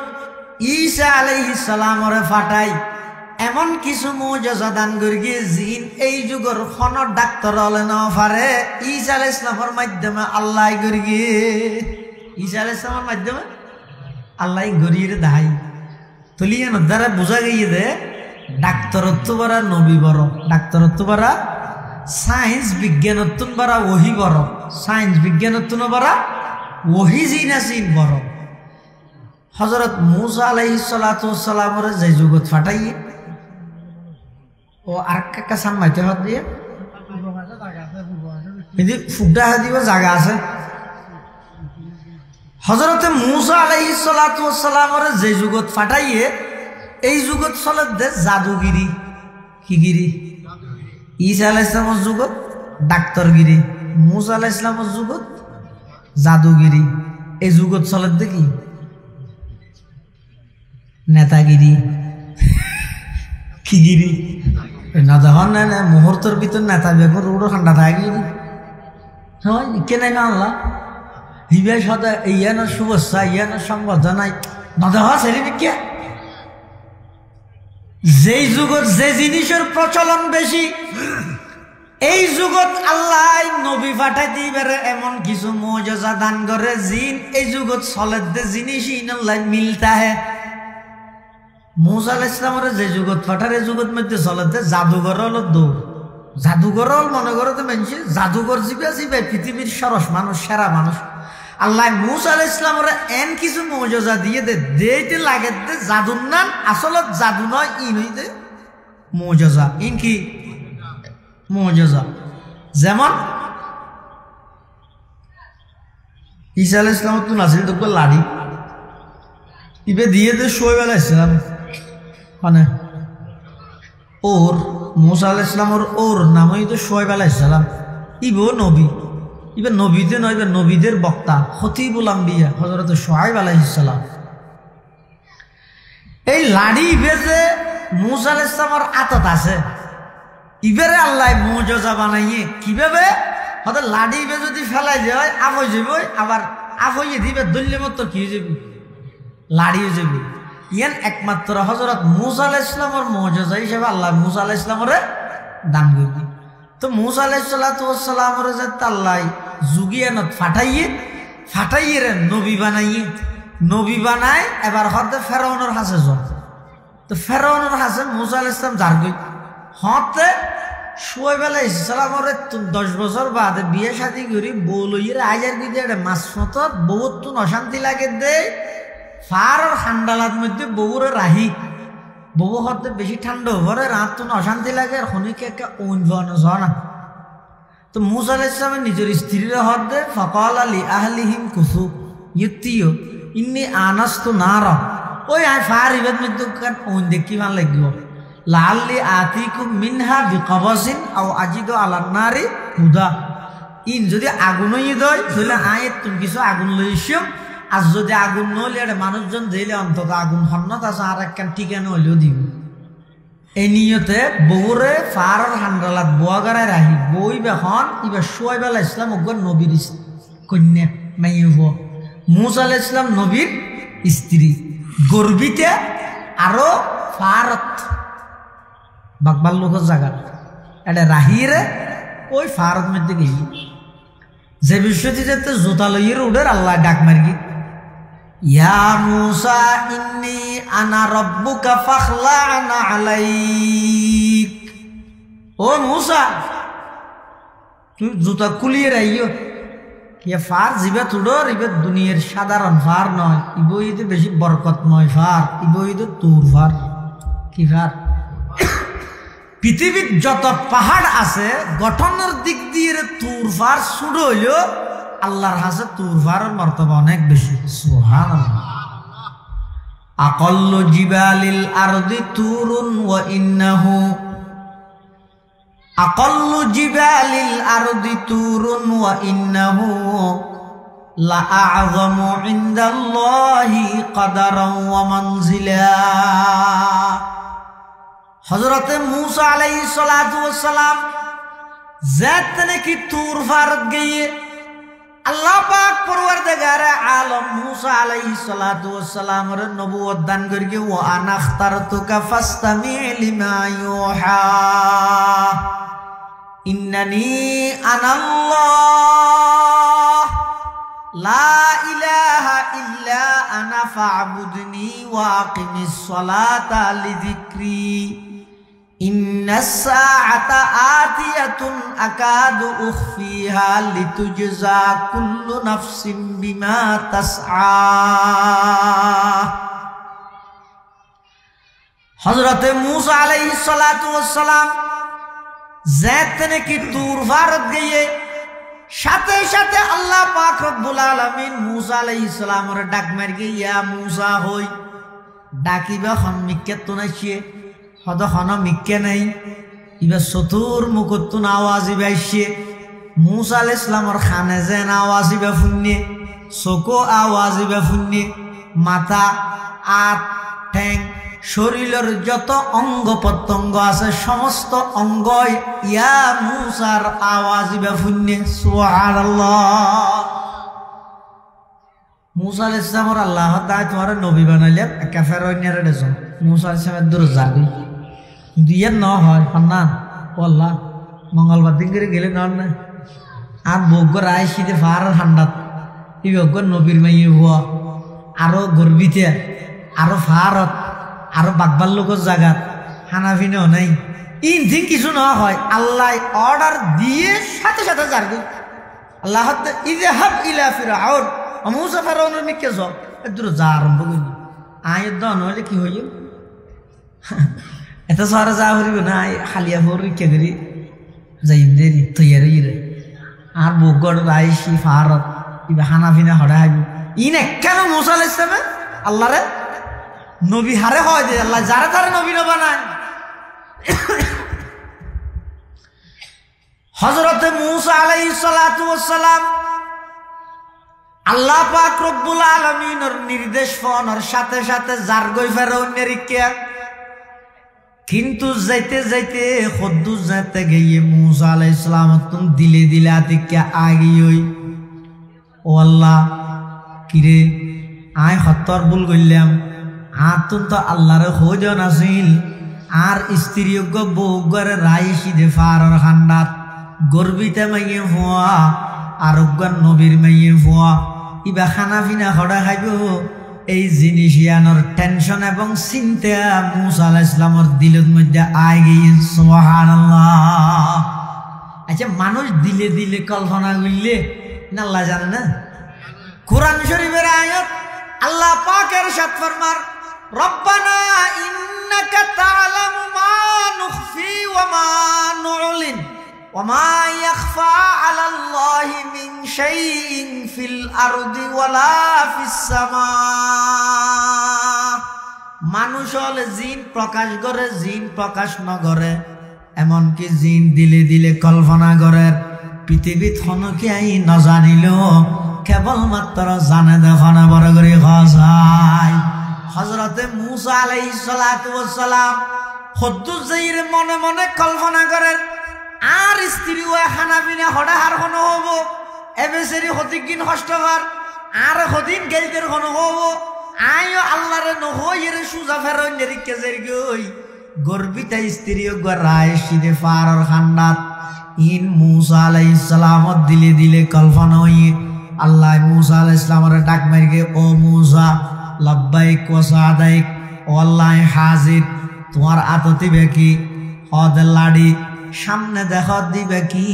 ঈসা আলাইহিস সালামরে ফাটাই এমন কিছু মুজিজা দান করি গিয়ে জিন এই যুগের কোন ডাক্তার হলে না পারে ঈসা আলাইহিস সালামের মাধ্যমে আল্লাহ করি গিয়ে, ঈসা আলাইহিস সালামের মাধ্যমে আল্লাহ গরিয়ে দাহাই তুলিয়ান দ্বারা বোঝা গিয়ে দে ডাক্তারত্ব বারা নবী বড়, ডাক্তারত্ব বারা সায়েন্স বিজ্ঞানত্ব বারা ওহি বড়, সায়েন্স বিজ্ঞানত্ব বারা ওহি জিন আসিন বড়। হযরত মুসা আলাইহিস সালাতু ওয়াস সালামের যে যুগত ফাটাইয়ে ও আর কাকা সামমাইতে হাত দিয়ে যদি ফুডা দিব জায়গা আছে। হযরতে মুসা আলাইহিস সালাতু ওয়াস সালামের যে যুগত ফাটাইয়ে এই যুগত চলে দে জাদুগিরি, কি গিরি? ঈসা আলাইহিস সালামের যুগত ডাক্তারগিরি, মুসা আলাইহিস সালামের যুগত জাদুগিরি। এই যুগত চলে দেখি নেতাগিরি, কি গিরি না দেখুন না না মুহূর্তের ভিতর নেতা বেগুন রোডও ঠান্ডা থাকি হয় কেন না আল্লাহ হিবে সদা ইয়ানোর শুভেচ্ছা ইয়ানোর সংবর্ধনাই না দেখা সেরিবিকে। যেই যুগত যে জিনিসের প্রচলন বেশি এই যুগত আল্লাহ নবী পাঠাই দিবারে এমন কিছু মুজিজা দান করে জিন এই যুগত চলে দে জিনিস ইনাল্লাহ মিলতা হে। মুসা আলাইহিস সালামের যে যুগত পাঠারে যুগত মধ্যে চলে দে জাদুঘর হল দৌড়, জাদুঘর হল মনে করো তো মানুষ জাদুঘর জিবে জিবে পৃথিবীর সরস মানুষ সেরা মানুষ। আল্লাহ মুসা আলাইহিস সালামের এন কিছু মুজিজা দিয়ে দে দেইতে লাগে দে জাদুর নাম আসলত জাদু নয় ইন হইতে মুজিজা, ইন কি মুজিজা। যেমন ঈসা আলাইহিস সালাম তো নাছিল তো লাড়ি ইবে দিয়ে দে শোয়েব আলাইহিস সালাম মানে ওর মুসা আলাইহিস সালামের ওর নাম হইতো শোয়েব আলাইহিস সালাম, ইবো নবী, ইবে নবীদের নয় ইবে নবীদের বক্তা খতিবুল আম্বিয়া হযরত শুআয়ব আলাইহিস সালাম। এই লাড়ি ইবে যে মুসা আলাইহিস সালামের আতত আছে ইবেরে আল্লাহ মুজিজা বানাইয়ে কিভাবে হয়তো লাড়ি ইবে যদি ফেলাই যায় আফ হয়ে যাবে, আবার আফ হয়ে দিবে দল্যে মতো কি হয়ে যাবে লাড়ি হয়ে যাবে। ইয়ান একমাত্র হযরত মুসা আলাইহিস সালামের মুজিজা হিসেবে আল্লাহ মুসা আলাইহিস সালামের দান করবে। তো মুসা আলাইহিস সালাতু ওয়াস সালামের যে আল্লাহ যুগিয়ানত ফাটাইয়ে রে নবী বানাইয়ে, নবী বানায় এবার হতে ফেরাউনের হাসে যান। তো ফেরাউনের হাসে মুসা আলাইহিস সালাম যার গই হতে শুয়াইব আলাইহিস সালামের 10 বছর বাদে বিয়ে শাদী করি বউ লইয়ে আইজার গিয়ে একটা মাছ মতো বহুত তুন অশান্তি লাগে দে ফার ঠান্ডালার মধ্যে বউরে রাহি বউ হতে বেশি ঠান্ডা হরে রাত তুন অশান্তি লাগে আর হনিকে একটা অনুভব না। তো মুসা আলাইহিস সালাম নিজের স্ত্রীর হতে ফাকাল আলী আহলিহিম কুসু ইতিও ইন্নি আনাস্তু নারা ওই আই ফার ইবাদ মধ্যে কান ওন দেখি ভাল লাগিব লাল্লি আতিকুম মিনহা বিকবাসিন আও আজিদু আলান নারি হুদা। ইন যদি আগুন হয়ে দেয় তাহলে আয় তুমি কিছু আগুন লইছো আর যদি আগুন নইলে এটা মানুষজন দিলে অন্তত আগুন হন্নত আছে আর একখান ঠিকানা হইলেও দিব এই নিয়তে বউরে ফারার হান্ডালাত বোয়াগারায় রাহি বই বেখন ইবার সোয়াইব আলাইহিস সালাম ওগর নবীর কন্যা মাইয়ব মুসা আলাইহিস সালাম নবীর স্ত্রী গর্বিতে আরো ফারত বাকবাল লোকের জায়গা এটা রাহিরে ওই ফারত মধ্যে গেই যে বিষয়টি যেতে জোতা লইয়ের উডের আল্লাহ ডাক মারি ইয়া মুসা ইন্নী আনা রব্বুকা ফাখলা'না আলাইক ও মুসা তুই জুতা কুলিয়ে রাইও ইয়া ফার জিবে তুডর ইবে দুনিয়ার সাধারণ ফার নয় ইবো ইতে বেশি বরকতময় ফার ইবো ইতে তুর ফার কি ফার পৃথিবীর যত পাহাড় আছে গঠনের দিক দিয়ে তুর ফার ছোট হইলেও আল্লাহর হাসে তুর ফারের মর্তবা অনেক বেশি সুবহানাল্লাহ আকাল্লু জিবালিল আরদি তুরুন ওয়া ইন্নাহু আকাল্লু জিবালিল আরদি তুরুন ওয়া ইন্নাহু লা আ'যামু ইনদাল্লাহি কদরান ওয়া মানজিলা হযরতে মূসা আলাইহিস সালাতু ওয়াস সালাম জাতনে কি তুর ফারত গিয়ে আল্লাহ পাক পরওয়ারদিগারে আলম মূসা আলাইহিস সালাতু ওয়াস সালামের নবুয়ত দান করিকে ওয়া আনা ইখতারতুকা ফাসতামি লিমা ইউহা ইন্নানি আনাল্লাহ লা ইলাহা ইল্লা আনা ফা'বুদনি ওয়া আকিমিস সালাতা লিযিকরি ইন্নাস সাআতা আতিয়াতুন আকাদু উখফিহা লিতুজজা কুল্লু নাফসিন বিমা তাসআ হযরতে মূসা আলাইহিস সালাতু ওয়াস সালাম জাতনে কি তুর ফারত গিয়ে সাথে সাথে আল্লাহ পাক রব্বুল আলামিন মূসা আলাইহিস সালামের ডাক মারকে ইয়া মূসা হই ডাকিবা খন মিক্কে তো নাইছে হদ খন মিক্কে নাই ইবা চতুর মুকুতুন আওয়াজি বাইছে মূসা আলাইহিস সালামের খানে যেন আওয়াজি বা ফুন্নে চকো আওয়াজি বা ফুন্নে মাথা আট ঠ্যাং শরীরের যত অঙ্গ প্রত্যঙ্গ আছে সমস্ত অঙ্গই ইয়া মূসার আওয়াজ বেফুন্নে সুবহানাল্লাহ মূসা আলাইহিস সালামের আল্লাহ তাআলা তোমার নবী বানাইলেন কাফের অন্যরে দেন মূসা আলাইহিস সালামের দূর যাবি দিয়ে ন হয় না আল্লাহ মঙ্গলবার দিন করে গেলে নন না আর বগর আইসিতে ফার ঠান্ডা এই বগর নবীর মাইয়ে হওয়া আরো গর্বিতে আরো ফারত আরো বাকবার লোকের জায়গা হানাফিনেও নাই ইনথিং কিছু না হয় আল্লাহ অর্ডার দিয়ে সাথে সাথে যারগু আল্লাহ ইযহাব ইলা ফিরআউন মুসা ফিরআউনের নিকে যাও এদুর যা আরম্ভ করি আয় দন হইলে কি হইল এত সারা যা হরিব না হালিয়া হরি কে করি যাই দেরি তৈরি রে আর বগড় রাইসি ফারত ইবা হানাফিনে হড়া হাইব ইন কেন মুসা আলাইহিস সালাম আল্লাহরে নবী হারে হয় যে আল্লাহ যারা তারা নবী না বানায় হযরতে মূসা আলাইহিস সালাতু ওয়াস সালাম আল্লাহ পাক রব্বুল আলামিনের নির্দেশ পাওয়ার সাথে সাথে জারগই ফেরাউনের ইকে কিন্তু যাইতে যাইতে খুদ্দুস যেতে গিয়ে মূসা আলাইহিস সালাম তুম দিলে দিলে আতিকে আগিই ও আল্লাহ কিরে আয় হত্তর ভুল কইলাম আতুন তো আল্লাহর খোঁজন আছিল আর স্ত্রী বউগরে রাইসি দে ফারার খান্ডাত গর্বিতে মাইয়ে ফোয়া আরোগ্যান নবীর মাইয়ে ফোয়া ইবা খানা পিনা খড়া খাইব এই জিনিস ইয়ানোর টেনশন এবং চিন্তা মূসা আলাইহিস সালামের দিলের মধ্যে আই গিয়ে সুবহানাল্লাহ আচ্ছা মানুষ দিলে দিলে কল্পনা করলে না আল্লাহ জানে না কোরআন শরীফের আয়াত আল্লাহ পাকের ইরশাদ ফরমান রব্বানা ইন্নাকা তা'লামু মা নুখফি ওয়া মা নু'লিন ওয়া মা ইয়াখফা 'আলাল্লাহি মিন শাইইন ফিল আরদি ওয়ালা ফিস সামা মানুষ হলে জিন প্রকাশ করে জিন প্রকাশ না করে এমনকি জিন দিলে দিলে কল্পনা করে পৃথিবীত হনকি আই না জানিলেও কেবলমাত্র জানে দেখো না বড় করে খায়। হযরতে মূসা আলাইহিস সালাতু ওয়াস সালাম হদ্দুস যাইরে মনে মনে কল্পনা করেন আর স্ত্রী ও খানা পিনা হড়া হার কোনো হব এবেসেরি হতিকিন কষ্টকর আর হদিন গেলদের কোনো হব আয়ো আল্লাহরে নহইরে সুজা ফেরন নেরিকে জেরগই গর্বিতা স্ত্রী ও গরায় সিদে ফারর খান্ডাত ইন মূসা আলাইহিস সালাম দিলে দিলে কল্পনা হই আল্লাহ মূসা আলাইহিস সালামের ডাক মারগে ও মূসা লব্বাইক ওয়া সাদাইক ও আল্লাহ হাজির তোমার আততি বেকি হদ লাড়ি সামনে দেখো দিবে কি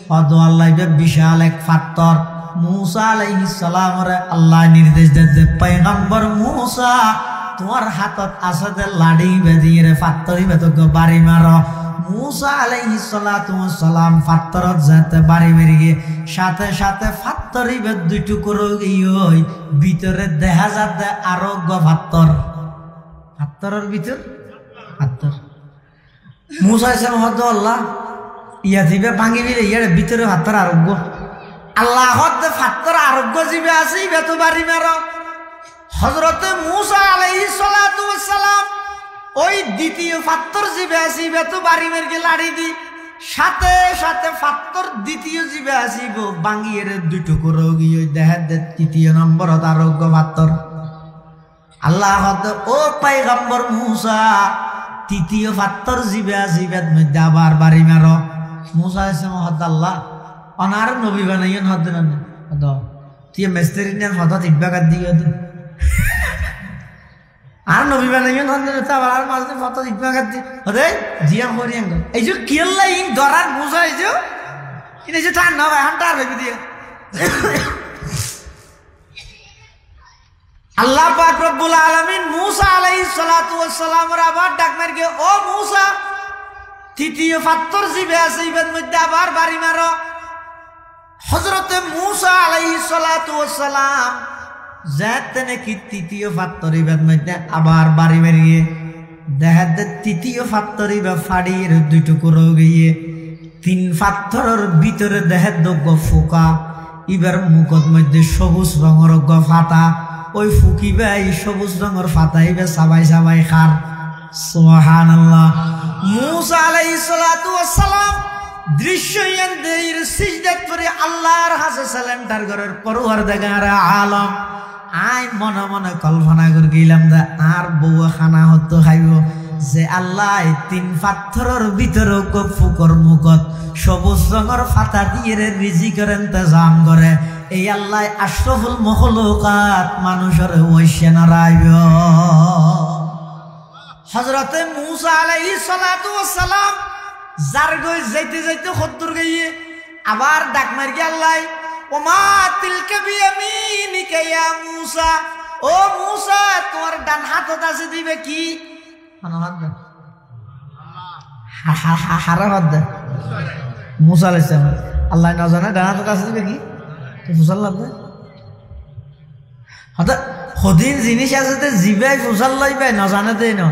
হদ আল্লাহ বিশাল এক পাথর মূসা আলাইহিস সালামের আল্লাহ নির্দেশ দিতে পয়গম্বর মূসা তোমার হাতত আছে যে লাড়ি বেদিয়ে পাথরি বেতক বাড়ি মারো মূসা আলাইহিস সালাতু ওয়াস সালাম পাথরত যেতে বাড়ি মেরে গিয়ে সাথে সাথে পাথরি বে দুই টুকরো গিয়ে ভিতরে দেখা যাতে আরো পাথর পাথরের ভিতর পাথর মূসা এসে হদ আল্লাহ ইয়া দিবে ভাঙি দিলে ইয়ার ভিতরে পাথর আরোগ্য আল্লাহ হদ পাথর আরোগ্য জিবে আছে ইবে তো বাড়ি মারো হযরতে মূসা আলাইহিস সালাতু ওয়াস সালাম ওই দ্বিতীয় পাথর জিবে আছে ইবে তো বাড়ি মেরে লাড়ি দি সাথে সাথে পাথর দ্বিতীয় জিবে আসিব ভাঙিয়ে দুই টুকরো গিয়ে দেখা দে তৃতীয় নম্বর আরোগ্য পাথর আল্লাহ হদ ও পয়গম্বর মূসা তৃতীয় পাথর জিবে আসিবে মধ্যে আবার বাড়ি মারো মূসা এসে হদ আল্লাহ অনার নবী বানাইন হদ না হদ তুই মিস্ত্রি নিয়ে হদ ইটবাগার দিয়ে আর নবী বানাইন হদ না আবার মাঝে হদ ইটবাগার দিয়ে হদে জিয়া হরিয়াং এই যে কিল্লা ইন দরার মূসা এই যে এই যে টান না ভাই হান্টার ভেবে দিয়ে আল্লাহ পাক রব্বুল আলামিন মূসা আলাইহিস সালাতু ওয়াস সালামের আবার ডাক মারগে ও মূসা তৃতীয় পাথর জিবে আছে ইবের মধ্যে আবার বাড়ি মারো হযরতে মূসা আলাইহিস সালাতু ওয়াস সালাম যাতে নাকি তৃতীয় পাথর ইবের মধ্যে আবার বাড়ি মারিয়ে দেখা দে তৃতীয় পাথর ইবে ফাড়ির দুই টুকরো গিয়ে তিন পাথরের ভিতরে দেখা দগ ফোকা ইবের মুখত মধ্যে সবুজ রঙের ফাতা ওই ফুকিবে এই সবুজ রঙের ফাতাইবে সাবাই সাবাই খার সুবহানাল্লাহ মূসা আলাইহিস সালাতু ওয়াস সালাম দৃশ্যয়ন দেইর সিজদাত করে আল্লাহর হাজে সালেন্ডার করার পরওয়ারদিগার আলম আই মনে মনে কল্পনা করে গেলাম দা আর বউ খানা হতো খাইব যে আল্লাহ তিন পাথরের ভিতরে ফুকর মুখত সবুজ রঙের ফাতা দিয়ে রিজিকের ইন্তজাম করে এই আল্লাহ আশরাফুল মখলুকাত মানুষের ওইসে নারাইব হযরতে মূসা আলাইহিস সালাতু ওয়াস সালাম যার গই যাইতে যাইতে খদ্দুর গইয়ে আবার ডাক মার গে আল্লাহ ওমা তিলকা বিয়ামিনিকা ইয়া মূসা ও মূসা তোমার ডান হাতত আছে দিবে কি হাত দে হারা হাত দে মূসা আলাইহিস সালাম আল্লাহ না জানে ডান হাতত আছে দিবে কি তো ফুসাল লাগবে হতে হদিন জিনিস আছে তে জিবাই ফুসাল লইবে না জানে দেই না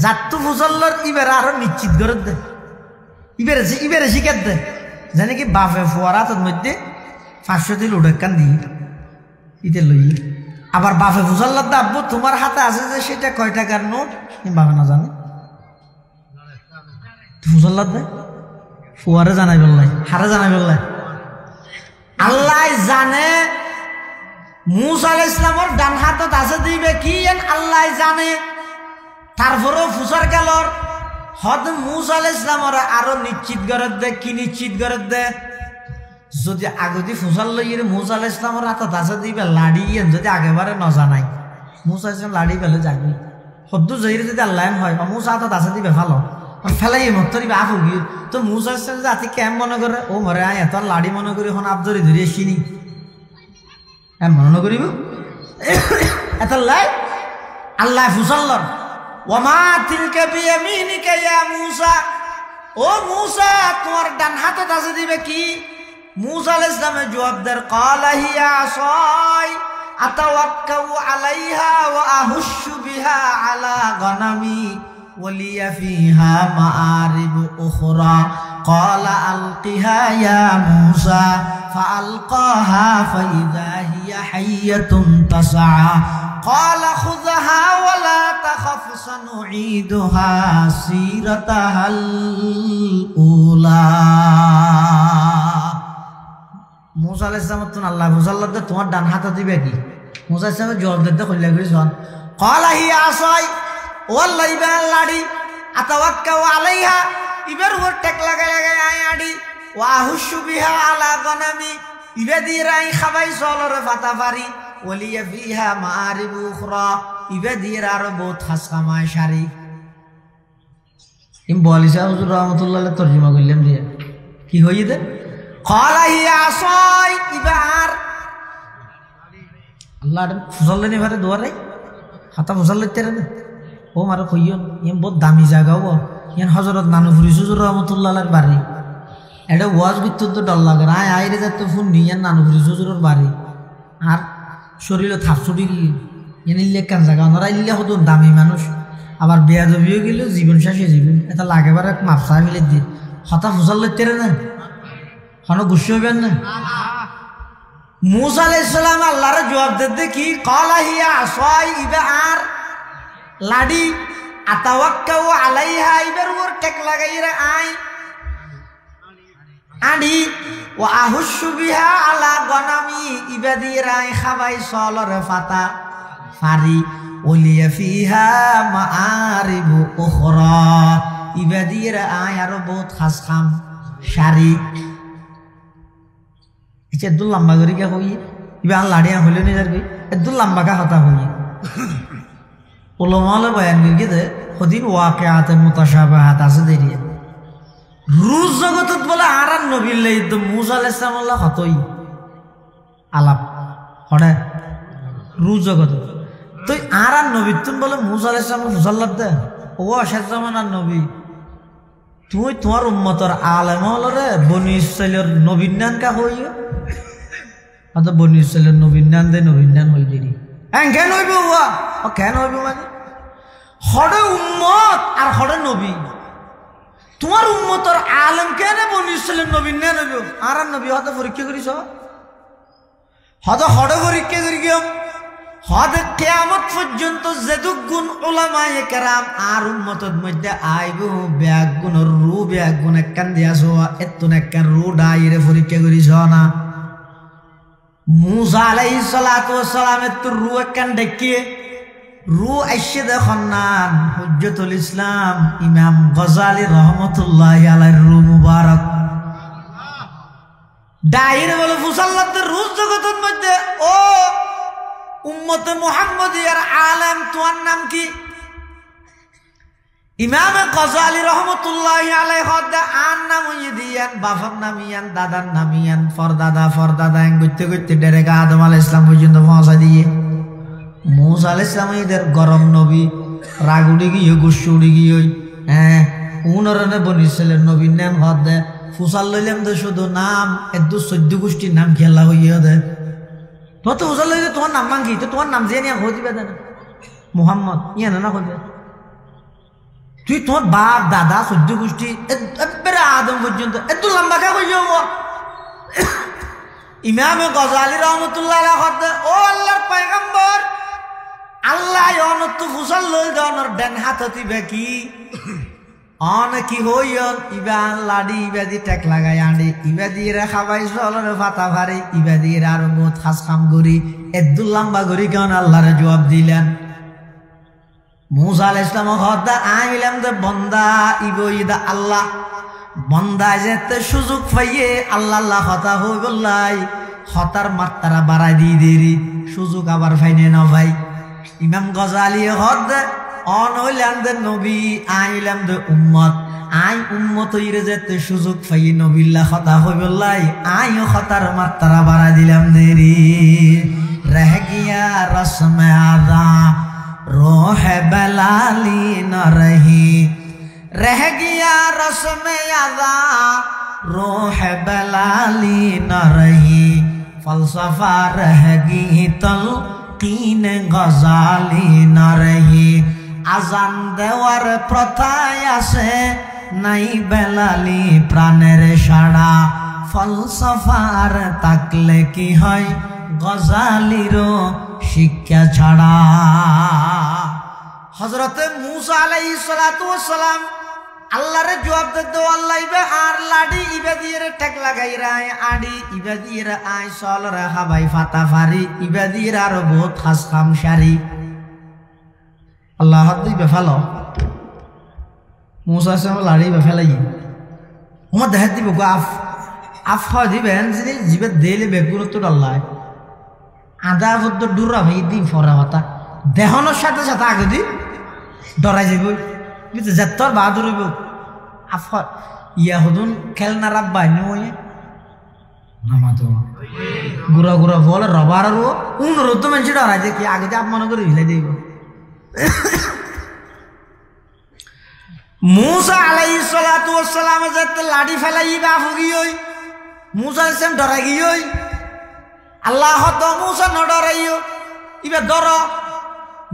জাতু ফুসাল্লর ইবের আরো নিশ্চিত করে দে ইবেরে শিখাত দে জানে কি বাপে ফোয়ারাতের মধ্যে 500 দিল উড়াকান দিয়ে ইতে লই আবার বাপে ফুসাল্লার দাব্বু তোমার হাতে আছে যে সেটা কয় টাকার নোট বাপে না জানে ফুসাল্লার দে ফোয়ারে জানাই বললাই হারে জানাই বললাই আল্লাহ জানে মূসা আলাইহিস সালামের ডান হাতত আছে দিবে কি আল্লাহ জানে তারপরেও ফুসার কালর হদ মূসা আলাইহিস সালামের আরো নিশ্চিত করে দে কি নিশ্চিত করে দে যদি আগদি ফুসাল লইয়ে মূসা আলাইহিস সালামের হাতত আছে দিবে লাড়ি যদি আগেবারে ন জানাই মূসা আলাইহিস সালাম লাড়ি পেলে যাবি হদ্দু জহিরে যদি আল্লাহ হয় মূসা হাতত আছে দিবে ভালো ফেলাই মতরিবে আফু গিয়ে তো মূসা আলাইহিস সালাম জাতি কেম মনে করে ও মরে আয় এত লাড়ি মনে করি এখন আবদরি ধরে এসিনি মনে করিব এত লাই আল্লাহ ফুসাল্লর ওমা তিলকা বিয়ামিনিকা ইয়া মূসা ও মূসা তোমার ডান হাতত আছে দিবে কি মূসা আলাইহিস সালামের জবাব দেন ক্বালা হিয়া আসাই আতাওয়াক্কাউ আলাইহা ওয়া আহুশু বিহা আলা গনামি ওয়ালিয়া ফিহা মাআরিব উখরা ক্বালা আলকিহা ইয়া মূসা ফাআলকাহা ফাইযা হিয়া হিয়া হাইয়াতুন তাসআ ক্বালা খুযহা ওয়া লা তাখাফ সানুঈদুহা সিরাতাহাল উলা। মুসা আলাইহিস সালাম তো আল্লাহ বুঝাল্লাহ তোমার ডান হাতে দিবে কি? মুসা আলাইহিস সালাম জবাব দিতে কইলা কইছন ক্বালা হিয়া আসাই ওয়াল্লাহি বিল্লাহি আতাওয়াক্কাউ আলাইহা ইবার উপর টেক লাগাই লাগাই আই আডি ওয়া আহুশু বিহা আলা গনামি ইবাদি রাই খাবাই চলরে ফাতা পারি ওলিয়া ফিহা মাআরিবু উখরা ইবাদি আর বহুত খাস কামাই শারি। ইম বলিসা হুজুর রাহমাতুল্লাহ আলাইহি তরজমা করলাম দিয়া কি হইছে ক্বালা হিয়া আসাই ইবার আল্লাহ ফুসল্লে নে ভারে দুয়ারে হাতা ফুসল্লে তেরে না ও মারে কইয়ন ইম বহুত দামি জায়গা ও ইয়ান হযরত নানুপুরি হুজুর রাহমাতুল্লাহ আলাইহি বাড়ি এটা ওয়াজ বিত্তর তো ডর লাগে না আইরে যাতে ফোন নিয়ান নানুপুরি হুজুরের বাড়ি আর শরীরে থাপছুটি ইয়ান ইল্লে কান জায়গা ওনারা ইল্লে হতো দামি মানুষ আবার বেয়াদবিও গেল জীবন শেষে জীবন এটা লাগেবার এক মাপসা মিলে দি হতা ফুসল্লে তেরে না কোনো গুস্সা হইবেন না। মুসা আলাইহিস সালাম আল্লাহর জবাব দিতে কি ক্বালা হিয়া আসাই ইবার লাডি আতাওয়াক্কাউ আলাইহা ইবার উপর টেক লাগাইরা আই আডি ওয়া আহুশু বিহা আলা গনামি ইবাদি রাই খাবাই চলরে ফাতা ফারি ওলিয়া ফিহা মাআরিবু উখরা ইবাদি রাই আর বহুত খাস খাম শারি। ইচ্ছে দু লম্বা করে কে হই ইবা লাড়িয়া হইলে নি যাবি দু লম্বা কা কথা হই উলামালে বয়ান গিয়ে হদিন ওয়াকিআত মুতাশাবাহাত আছে দেরিয়ে রুজ জগতত বলে আর নবীর লাই তো মুসা আলাইহিস সালাম আল্লাহ হতই আলাপ হড়ে রুজ জগত তুই আর নবীর তুন বলে মুসা আলাইহিস সালাম মুসাল্লাত দে ও শেষ জামানার নবী তুই তোমার উম্মতর আলেম হলরে বনি ইসরাইলের নবীর নাম কা হইও অত বনি ইসরাইলের নবীর নাম দে নবীর নাম হই দেরি হ্যাঁ কেন হইব ওয়া ও কেন হইব মানে হড়ে উম্মত আর হড়ে নবী তোমার উম্মতর আলেম কেন বনি ইসরাইলের নবীর নাম হইব আর নবী হতে পরীক্ষা করিস হতে হড়ে পরীক্ষা করি গিয়ে হতে কিয়ামত পর্যন্ত যেদুক গুণ উলামায়ে কেরাম আর উম্মতর মধ্যে আইব ব্যাগ গুণর রু ব্যাগ গুণ একখান দিয়াছ এতুন একখান রু ডাইরে পরীক্ষা করিস না। মুসা আলাইহিস সালাতু ওয়াস সালামের তো রু একখান দেখিয়ে রু আইসে দেখুন না হুজ্জতুল ইসলাম ইমাম গজালি রহমতুল্লাহি আলাইহির রু মুবারক ডাইরে বলে মুসাল্লাতের রুজ জগতের মধ্যে ও উম্মতে মুহাম্মদিয়ার আলেম তোমার নাম কি? ইমাম গজালি রহমতুল্লাহি আলাইহি হদা আন নাম ইয়ান বাফর নামিয়ান দাদার নামিয়ান ফরদাদা এন গইতে গইতে ডাইরেক্ট আদম আলাইহিস সালাম পর্যন্ত পৌঁছা দিয়ে মুসা আলাইহিস সালাম এদের গরম নবী রাগুড়ি গিয়ে গুসুড়ি গিয়ে হ্যাঁ উনরনে বনি ইসরাইলের নবীর নাম হদে ফুসাল লইলাম তো শুধু নাম এদু 14 গোষ্ঠীর নাম খেলা হইয়া দে তো ফুসাল লইলে তোমার নাম মাঙ্গি তো তোমার নাম যে নিয়ে হয়ে দিবে না মুহাম্মদ ইয়া না হইবে তুই তোমার বাপ দাদা 14 গোষ্ঠী একবারে আদম পর্যন্ত এত লম্বা কা কই যাবো। ইমাম গজালি রহমতুল্লাহ আলাইহি ও আল্লাহর পয়গম্বর আল্লাহ অনত ফুসাল লই দনর দেন হাততি বেকি অন কি হইয়ন ইবা লাডি ইবাদি টেক লাগাই আনি ইবাদি রে খাবাই চলরে ফাতা ভারি ইবাদি আর বহুত খাস কাম করি এত লম্বা করি কেন আল্লাহর জবাব দিলেন। মুসা আলাইহিস সালাম হদা আইলাম দে বন্দা ইবইদা আল্লাহ বন্দা যেতে সুযোগ পাইয়ে আল্লাহ আল্লাহ হতা হই বললাই হতার মাত্রা বাড়াই দিয়ে দেরি সুযোগ আবার ফাইনে না ভাই। ইমাম গজালি হদা অন হইলাম দে নবী আইলাম দে উম্মত আই উম্মত হইরে যেতে সুযোগ পাইয়ে নবিল্লাহ হতা হই বললাই আইও হতার মাত্রা বাড়াই দিলাম দেরি রহ গিয়া রসমে আদা रोह बलाली न रही रह गया रस्म अदा रोह बलाली न रही फलसफा रह गई तलकीन गजाली न रही आजान देवर प्रथाय आसे নাই বেলালি প্রাণের সাড়া ফলসফার তাকলে কি হয় গজালিরও শিক্ষা ছাড়া। হযরতে মূসা আলাইহিস সালাতু ওয়াস সালাম আল্লাহরে জবাব দিতে আল্লাহ ইবে আর লাডি ইবে দিয়ে ঠেক লাগাই রায় আডি ইবে দিয়ে আই সল রে হাবাই ফাতা ফারি ইবে দিয়ে আর বহুত খাস খাম শারি। আল্লাহ হাত দিবে ফেলো মূসা সালাম লাড়ি বে ফেলাই ওমা দেখাত দিব গো আফ হয় দিবেন যিনি জিবে দেলে বেগুলো তো আল্লাহ আদা হদ্দ ডুরা ভাই দিন ফরা হতা দেহনের সাথে সাথে আগে দি ডরাই যাব বুঝতে যাত্তর বাহাদুর হইব আফ ইয়া হদুন খেলনা রাব্বাই নয় নামা তো গুড়া গুড়া বলে রবার আর অনুরোধ তো মানুষ ডরাই যে কি আগে যে আপ মনে করে হিলাই দিব। মূসা আলাইহিস সালাতু ওয়াস সালাম যাতে লাড়ি ফেলাই বা ফুগিয়ই মূসা আলাইহিস সালাম ডরাই গিয়ই আল্লাহ তো মূসা ন ডরাইও ইবা ডর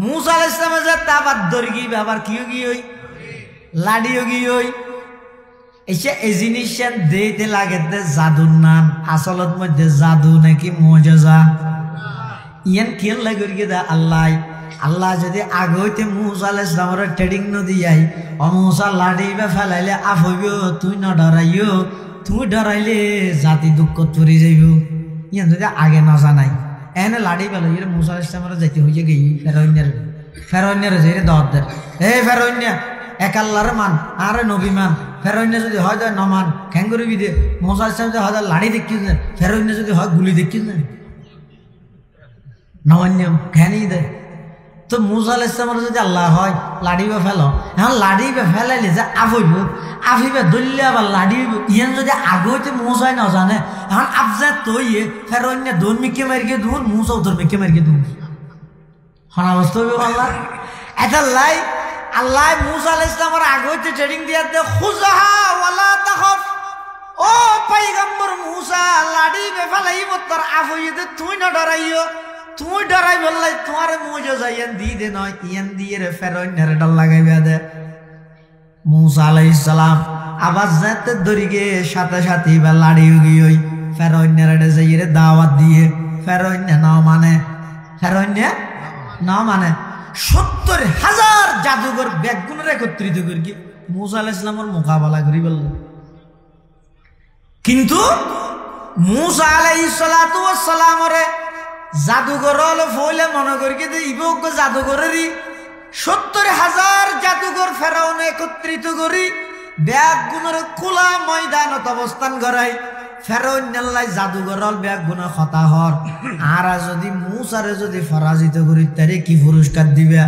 মূসা আলাইহিস সালাম যাতে আবার ডরি গি আবার কিও গিয়ই লাড়িও গিয়ই এসে এই জিনিস দেইতে লাগে জাদুর নাম আসলত মধ্যে জাদু নাকি মুজিজা ইয়ান কেল লাগে দা আল্লাহ আল্লাহ যদি আগে হইতে মূসা আলাইহিস সালামের ট্রেডিং নদী আই ও মূসা লাড়ি বা ফেলাইলে আফ হইব তুই না ডরাইও তুই ডরাইলে জাতি দুঃখ চুরি যাইব ইয়ান যদি আগে না জানাই এনে লাড়ি ফেলাই মূসা আলাইহিস সালামের যাইতে হইছে গই ফেরাউনের যে দাওয়াত এ ফেরাউনিয়া এক আল্লাহর মান আরে নবী মান ফেরাউনে যদি হয় যায় নমান খ্যাঙ্গুরি বিদে মূসা আলাইহিস সালাম হয় লাড়ি দেখিস না ফেরাউনে যদি হয় গুলি দেখিস না নমান্য খ্যানি দে তো মূসা আলাইহিস সালামের যদি আল্লাহ হয় লাড়িবে ফেলো এখন লাড়িবে ফেলাইলে যে আফইব আফিবে দলিয়া আবার লাড়িব ইয়ান যদি আগে হইতে মূসাই না জানে এখন আফজা তৈয়ে ফেরাউনে দোন মিকে মারিকে দূর মূসা উত্তর মিকে মারিকে দূর হনা অবস্থা হইব আল্লাহ এটা লাই আল্লাহ মূসা আলাইহিস সালামের আগে হইতে ট্রেনিং দিয়া দে খুজাহা ওয়ালা তাখাফ ও পয়গম্বর মূসা লাড়িবে ফেলাইব তোর আফইতে তুই না ডরাইও তুই ডরাই বললাই তোমার মুজিজা ইয়ান দি দে নয় ইয়ান দিয়ে রে ফেরাউনের ডর লাগাইবে দে মূসা আলাইহিস সালাম আবার যাতে দরিগে সাথে সাথে বা লাড়িও গিয়ই ফেরাউনের ডে যাইরে দাওয়াত দিয়ে ফেরাউনে না মানে ফেরাউনে না মানে ৭০,০০০ জাদুঘর ব্যাগগুলোর একত্রিত করি কি মূসা আলাইহিস সালামের মোকাবেলা করি বলল। কিন্তু মূসা আলাইহিস সালাতু ওয়াস সালামের জাদুঘর হলো ফলে মনে করি কিন্তু ইবক জাদুঘরেরই ৭০,০০০ জাদুঘর ফেরাউনে একত্রিত করি ব্যাগগুলোর খোলা ময়দানত অবস্থান করাই ফেরাউন্নাল্লাহ জাদুঘর ব্যাগগুলো খতা হর আর যদি মূসারে যদি পরাজিত করি তারে কি পুরস্কার দিবে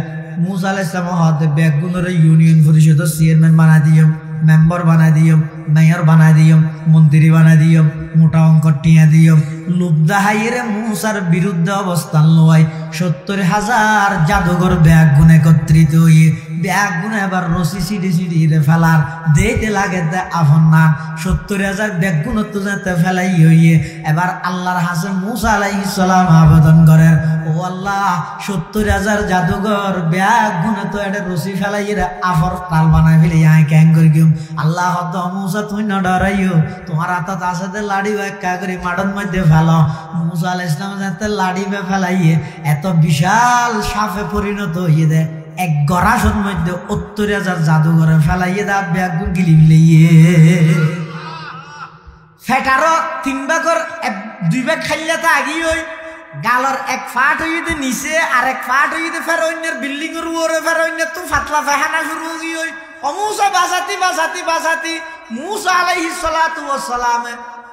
মূসা আলাইহিস সালাম হাতে ব্যাগগুলোর ইউনিয়ন পরিষদের চেয়ারম্যান বানাই দিও মেম্বার বানাই দিও মেয়র বানাই দিও মন্ত্রী বানাই দিও মোটা অঙ্ক টিয়া দিও লুব্দাহাইরে মূসার বিরুদ্ধে অবস্থান লয় ৭০,০০০ জাদুঘর ব্যাগগুণ একত্রিত হয়ে ব্যাগগুণ এবার রসি সিডি সিডি ফেলার দিতে লাগে আফন না ৭০,০০০ ব্যাগগুণ তো যাতে ফেলাই হইয়ে এবার আল্লাহর হাসে মূসা আলাইহিস সালাম আবেদন করেন ও আল্লাহ ৭০,০০০ জাদুঘর ব্যাগগুণ তো এটা রসি ফেলাই আফর তাল বানাই ফেলে আয় ক্যাং করি আল্লাহ তো মূসা তুই না ডরাইও তোমার হাতত আছে লাড়ি ব্যাখ্যা করি মাঠের মধ্যে ফেলো মূসা আলাইহিস সালাম যাতে লাড়ি বে ফেলাইয়ে এত বিশাল সাপে পরিণত হইয়ে দেয় এক গড়াসের মধ্যে ৭০,০০০ জাদুঘরে ফেলাইয়ে দা ব্যাগগুণ গিলি ফেলাইয়ে ফেটারও ৩ ভাগর ২ ভাগ খাইলে তা আগি হই গালর এক ফাট হইতে নিচে আর এক ফাট হইতে ফেরাউনের বিল্ডিং এর উপরে ফেরাউনের তো ফাতলা ফাহানা শুরু হই ও মূসা বাসাতি মূসা আলাইহিস সালাতু ওয়াস সালাম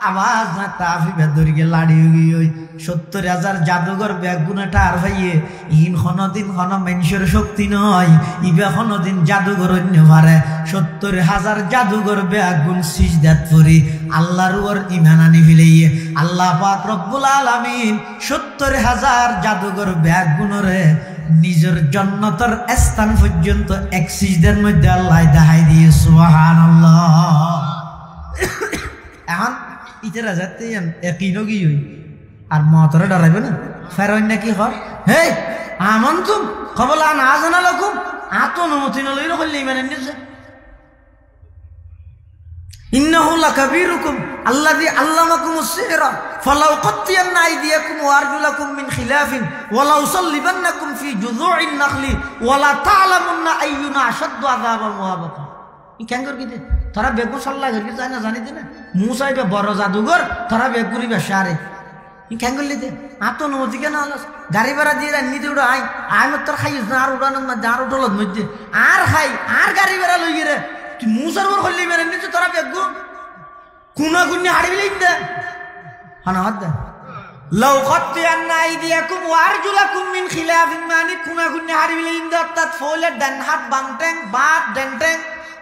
আওয়াজ না তাফি বেদরিকে লাড়ি হই ৭০,০০০ জাদুঘর ব্যাগগুণটা আর ভাইয়ে ইন কোনদিন কোন মানুষের শক্তি নয় ইবে কোনদিন জাদুঘর অন্য পারে ৭০,০০০ জাদুঘর ব্যাগগুণ সিজদাত করি আল্লাহর উপর ঈমান আনি ফেলাইয়ে আল্লাহ পাক রব্বুল আলামিন ৭০,০০০ জাদুঘর ব্যাগগুণরে নিজের জান্নাতের স্থান পর্যন্ত এক সিজদার মধ্যে আল্লাহ দেখাই দিয়ে সুবহানাল্লাহ। এখন ইতারা যাতে একইনো কি হই আর মতরে ডরাইবে না ফেরাউন নাকি হর হে আমানতুম কবলা না জানা লকুম আত অনুমতি নলই রকল ইমানের নিছে ইন্নাহু লাকাবীরুকুম আল্লাযী আল্লামাকুমুস সিহরা ফালাউ কাত্তিয়ান্না আইদিয়াকুম ওয়া আরজুলাকুম মিন খিলাফিন ওয়া লা উসাল্লিবান্নাকুম ফি জুযু'ইন নাখলি ওয়া লা তা'লামুন্না আইয়ুনা আশাদ্দু আযাবান ওয়া আবকা। ই কেন করি দে তোরা বেগু সাল্লাহ করি যায় না জানি দে না মুসা ইবে বড় জাদুঘর তোরা বেগুরি বেশারে ই কেন করলি দে আতো নদী কেন আলাস গাড়ি ভাড়া দিয়ে নিতে উড়ো আই মত তোর খাইস না আর উড়ানোর মধ্যে আর উঠলত মধ্যে আর খাই আর গাড়ি ভাড়া লই গেরে তুই মুসার ওর হল্লি মেরে নিতে তোরা বেগু কুনা কুনি হাড়ি বিলেন দে হানা হাত দে লাউ কাত্তিয়ান্না আইদিয়াকুম ওয়া আরজুলাকুম মিন খিলাফিন মানে কুনা কুনি হাড়ি বিলেন দে অর্থাৎ ফলে ডান হাত বাম ট্যাং বাদ ডান ট্যাং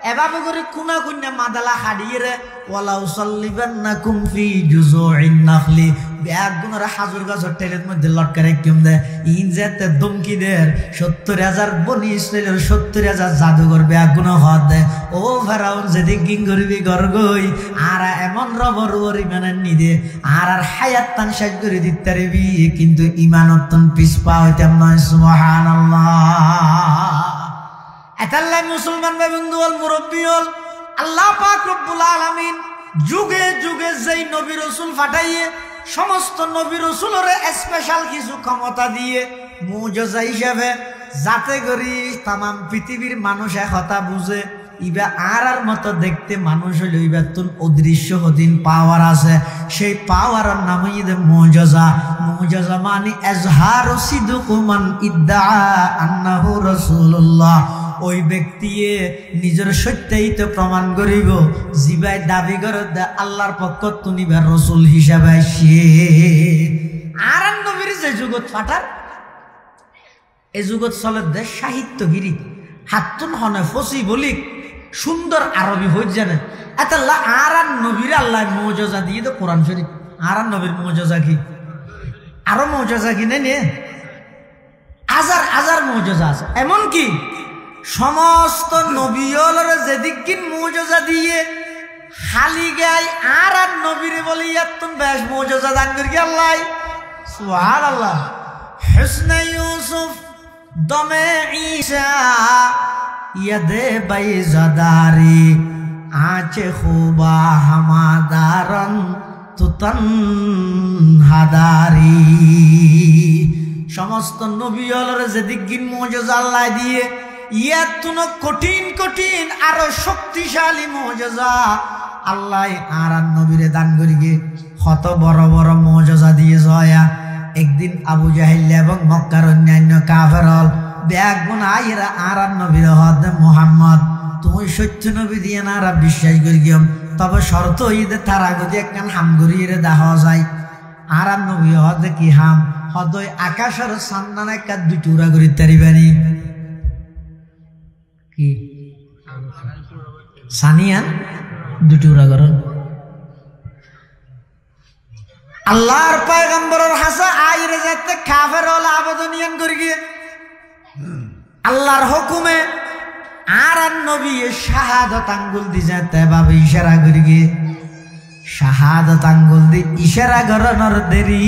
এভাবে করে কুনা কুনি মাদালা হাড়িয়ে রে ওয়ালা উসাল্লিবান্নাকুম ফি জুযু'ইন নাখলি বেগুনর হাজুর গাছের টেলের মধ্যে লটকারে কিম দে ইন যেতে দমকি দের ৭০,০০০ বনি ইসরাইলের ৭০,০০০ জাদুঘর বেগুন হদ দে ও ফেরাউন যেদিক গিং করবি গরগই আর এমন রবর ওরি মানে নিদে আর হায়াত তান শেষ করে দিতে পারবি কিন্তু ইমানতন পিছপা হইতাম নয় সুবহানাল্লাহ। এতাল্লাই মুসলমান ভাই বন্ধু হল মুরব্বী হল আল্লাহ পাক রব্বুল আলামিন যুগে যুগে যেই নবী রাসূল পাঠাইয়ে সমস্ত নবী রাসূলের স্পেশাল কিছু ক্ষমতা দিয়ে মুজিজা হিসেবে যাতে করি তাম পৃথিবীর মানুষ একথা বুঝে ইবা আর মতো দেখতে মানুষ হইল ইবা তুন অদৃশ্য হদিন পাওয়ার আছে সেই পাওয়ারের নাম ঈদ মুজিজা। মুজিজা মানে এজহারু সিদকু মান ইদ্দা আন্নাহু রাসূলুল্লাহ ওই ব্যক্তি নিজের সত্যায়িত প্রমাণ করিব জিবাই দাবি করে আল্লাহর পক্ষ তুনিবার রসুল হিসাবে আসে। আর নবীর যে যুগত ফাটার এ যুগত চলে দে সাহিত্যগিরি হাতুন হনে ফসি বলি সুন্দর আরবি হয়ে জানে এত আর নবীর আল্লাহ মুজিজা দিয়ে তো কোরআন শরীফ আর নবীর মুজিজা কি আরো মুজিজা কি নেই হাজার হাজার মুজিজা আছে এমন কি সমস্ত নবীর যেদিকিন মুজিজা দিয়ে খালি গায় আর নবীরে বলে ইয়াতুন বেশ মুজিজা দান করি আল্লাহ সুবহানাল্লাহ। হুসনে ইউসুফ দমে ঈসা ইয়াদে বাইজাদারি আচে খুবা হামাদারন তুতন হাদারি সমস্ত নবীর যেদিকিন মুজিজা আল্লাহ দিয়ে ইয়াতুন কঠিন কঠিন আরো শক্তিশালী মুজিজা আল্লাহ আর নবীরে দান করিগে কত বড় বড় মুজিজা দিয়ে জয়া। একদিন আবু জাহেল এবং মক্কার অন্যান্য কাফেরল বেগুন আইরা আর নবীর হদ মুহাম্মদ তুমি সত্য নবী দিয়ে না বিশ্বাস করি গিয়ম তবে শর্ত ঈদে তারা যদি একখান হাম করিয়ে দেখা যায় আর নবী হদ কি হাম হদয় আকাশের সান্নান একটা দুই টুকরা করি তারিবানি কি সানিয়ান দুটুরা করন আল্লাহর পয়গম্বরের হাসা আইরে যাতে কাফের হল আবেদনিয়ান করি গিয়ে আল্লাহর হুকুমে আর নবী শাহাদত আঙ্গুল দি যাতে ভাবে ইশারা করি গিয়ে শাহাদত আঙ্গুল দি ইশারা করানোর দেরি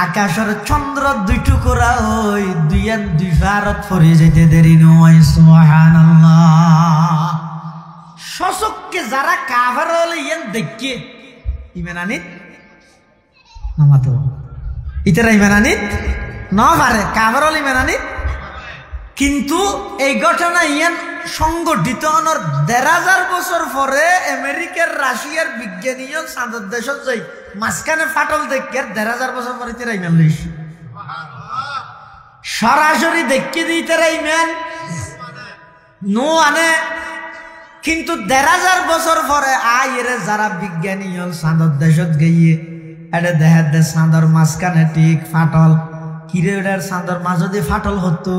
আকাশের চন্দ্র দুই টুকরা ওই দুই ভারত ফরে যেতে দেরি নয় সুবহানাল্লাহ। শশককে যারা কাফের হলে ইয়ান দেখে ইমানানিত নামাতো ইতারা ইমানানিত না পারে কাফের হলে ইমানানিত কিন্তু এই ঘটনা ইয়ান সংগঠিত হওয়ার ১,৫০০ বছর পরে আমেরিকার রাশিয়ার বিজ্ঞানী চাঁদের দেশত যাই মাঝখানে ফাটল দেখে ১,৫০০ বছর পরে তারা ইমান লইস সরাসরি দেখে দিই তারা ইমান নো আনে কিন্তু ১,৫০০ বছর পরে আইরে যারা বিজ্ঞানী হল চাঁদের দেশত গিয়ে এটা দেখা দে চাঁদর মাঝখানে ঠিক ফাটল কিরে ওটার চাঁদর মাঝে ফাটল হতো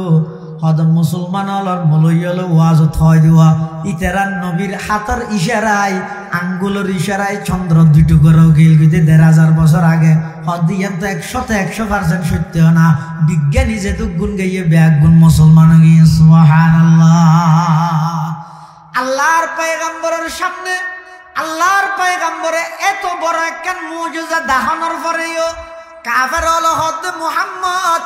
হদম মুসলমান হলর মলই হল ওয়াজত হয় দেওয়া ইতারা নবীর হাতের ইশারায় আঙ্গুলের ইশারায় চন্দ্র দুটো করেও গেল গিয়ে ১,৫০০ বছর আগে হদিয়ান তো ১০০% সত্য না বিজ্ঞানী যেহেতু গুণ গাইয়ে ব্যাগ গুণ মুসলমান গিয়ে সুবহানাল্লাহ। আল্লাহর পয়গম্বরের সামনে আল্লাহর পয়গম্বরে এত বড় একখান মুজিজা দেখানোর পরেও কাফের হল হদ মুহাম্মদ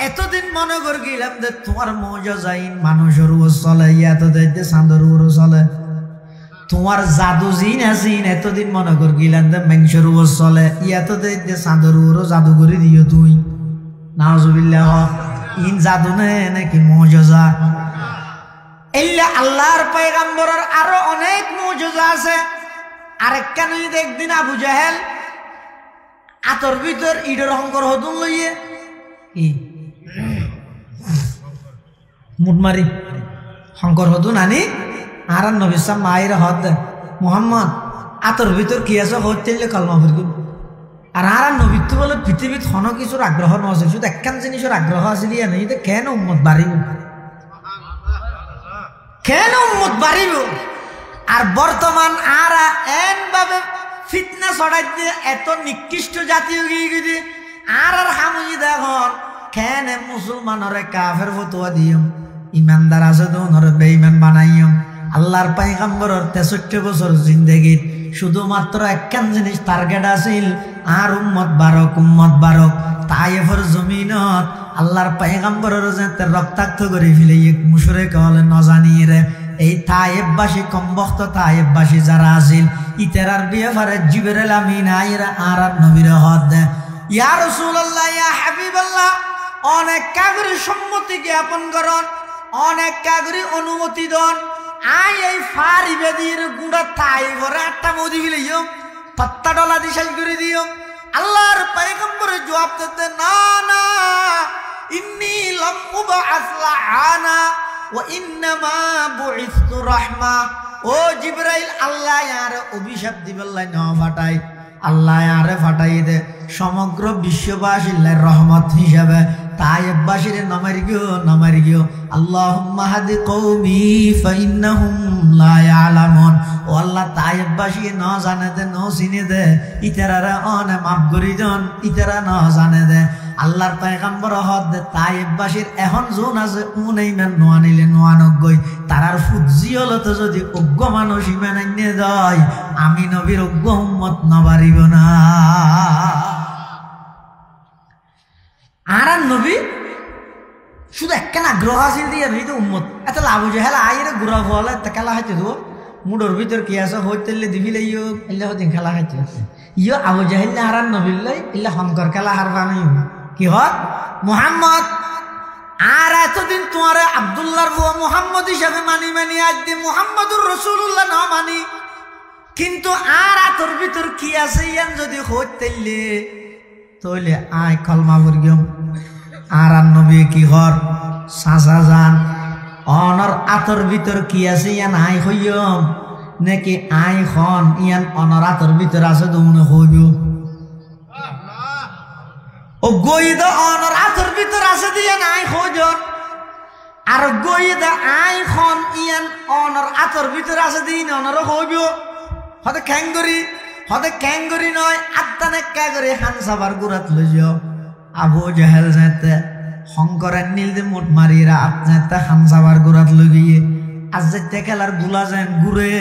এতদিন মনে করে গেলাম যে তোমার মুজিজাইন মানুষের উপর চলে ইয়া তো দেখতে চাঁদের উপর চলে তোমার জাদু জিন আসিন এতদিন মনে কর গিলান মেংসর উপর চলে ইয়াতো যে চাঁদর উপরও জাদু করে দিও তুই নাউজুবিল্লাহ ইন জাদু নে নাকি মুজিজা এল্লা আল্লাহর পয়গম্বরের আরো অনেক মুজিজা আছে আরেকখান একদিন আবু জাহেল আতর ভিতর ইডর হংকর হতুন লইয়ে কি মুটমারি শঙ্কর হতুন আনি আর নবী সাহেব মায়ের হদ মোহাম্মদ আতর ভিতর কি আছে হইলে কলমা ফুরকি আর নবীত্ব বলে পৃথিবীত হন কিছুর আগ্রহ নছে শুধু একখান জিনিসের আগ্রহ আছে দিয়া নেই কেন উম্মত বাড়িব কেন উম্মত বাড়িব আর বর্তমান আর এন ভাবে ফিতনা ছড়াই দিয়ে এত নিকৃষ্ট জাতীয় গিয়ে আর হামুজি দেখুন কেন মুসলমানরে কাফের ফতোয়া দিও ইমানদার আছে তো নরে বেঈমান বানাইও আল্লাহর পয়গম্বরের 63 বছর জিন্দেগিত শুধুমাত্র একখান জিনিস টার্গেট আছিল আর উম্মত বারক তায়েফের জমিনত আল্লাহর পয়গম্বরের যাতে রক্তাক্ত করে ফেলে এক মুশরিক হলে নজানিয়ে রে এই তায়েববাসী কমবক্ত তায়েববাসী যারা আছিল ইতেরার ব্যাপারে জিবরাইল আমিন আইরা আর নবীর হদ দে ইয়া রাসূলুল্লাহ ইয়া হাবিবাল্লাহ অনেক কাগরি সম্মতি জ্ঞাপন করন অনেক কাগরি অনুমতি দন আই এই ফারি বেদির গুড়া তাই ভরে একটা মোদি ফেলিও পাত্তা ডলা দিশাল করে দিও আল্লাহর পয়গম্বর জবাব দিতে না না ইন্নী লাম উবআস লাআনা ওয়া ইন্নামা বুইসতু রাহমা ও জিবরাইল আল্লাহ ইয়ার অভিশাপ দিবেল্লাই না ফাটাই আল্লাহ ইয়ারে ফাটাই দে সমগ্র বিশ্ববাসীর রহমত হিসাবে তায়েববাসীর নমারি গিও আল্লাহুম্মা হাদি কওমি ফাইন্নাহুম লা ইয়ালামুন ও আল্লাহ তায়েববাসী ন জানে দে ন চিনে দে ইতারারে অনে মাফ করি দন ইতারা ন জানে দে আল্লাহর পয়গম্বর হদ দে তায়েববাসীর এখন জোন আছে উনাইমান নোয়ানিলে নোয়ানক গই তারার ফুজিয়লতে যদি অজ্ঞ মানুষ ইমান আইনে দেয় আমি নবীর অজ্ঞ উম্মত নবারিব না আর নবী শুধু একখান আগ্রহ আছিল দিয়ে নই তো উম্মত এত লাভ যে হেলা আইরে গুড়া হলে খেলা খাইতে দেবো মুডোর ভিতর কি আছে হইতেলে দিবিলে ইয়ো এলে হদিন খেলা খাইতে ইয়ো আবু জাহিল্লা হারান নবীল্লাই ইল্লা শঙ্কর খেলা হারবা নাই কি হত মুহাম্মদ আর এতদিন তোমার আব্দুল্লাহর বুয়া মুহাম্মদ হিসাবে মানি আজ দিয়ে মুহাম্মদুর রাসূলুল্লাহ না মানি কিন্তু আর তোর ভিতর কি আছে ইয়ান যদি হইতেলে তইলে আয় কলমা পড়িম আর নবী কি হর সাজা জান অনর আতর ভিতর কি আছে ইয়ান আই হইম নাকি আই খন ইয়ান অনর আতর ভিতর আছে দুমনে হইব ও গইদ অনর আতর ভিতর আছে দিয়া নাই হইজন আর গইদ আই খন ইয়ান অনর আতর ভিতর আছে দিন অনর হইব হতে ক্যাঙ্গরি নয় আত্মানে ক্যাগরি হানসাবার গুরাত লইও আবু জাহেল যেতে শঙ্করের নীল যে মুঠ মারিরা আপনাতে হানসাবার গুরাত লইয়ে আজ যেতে খেলার গুলা যেন গুড়ে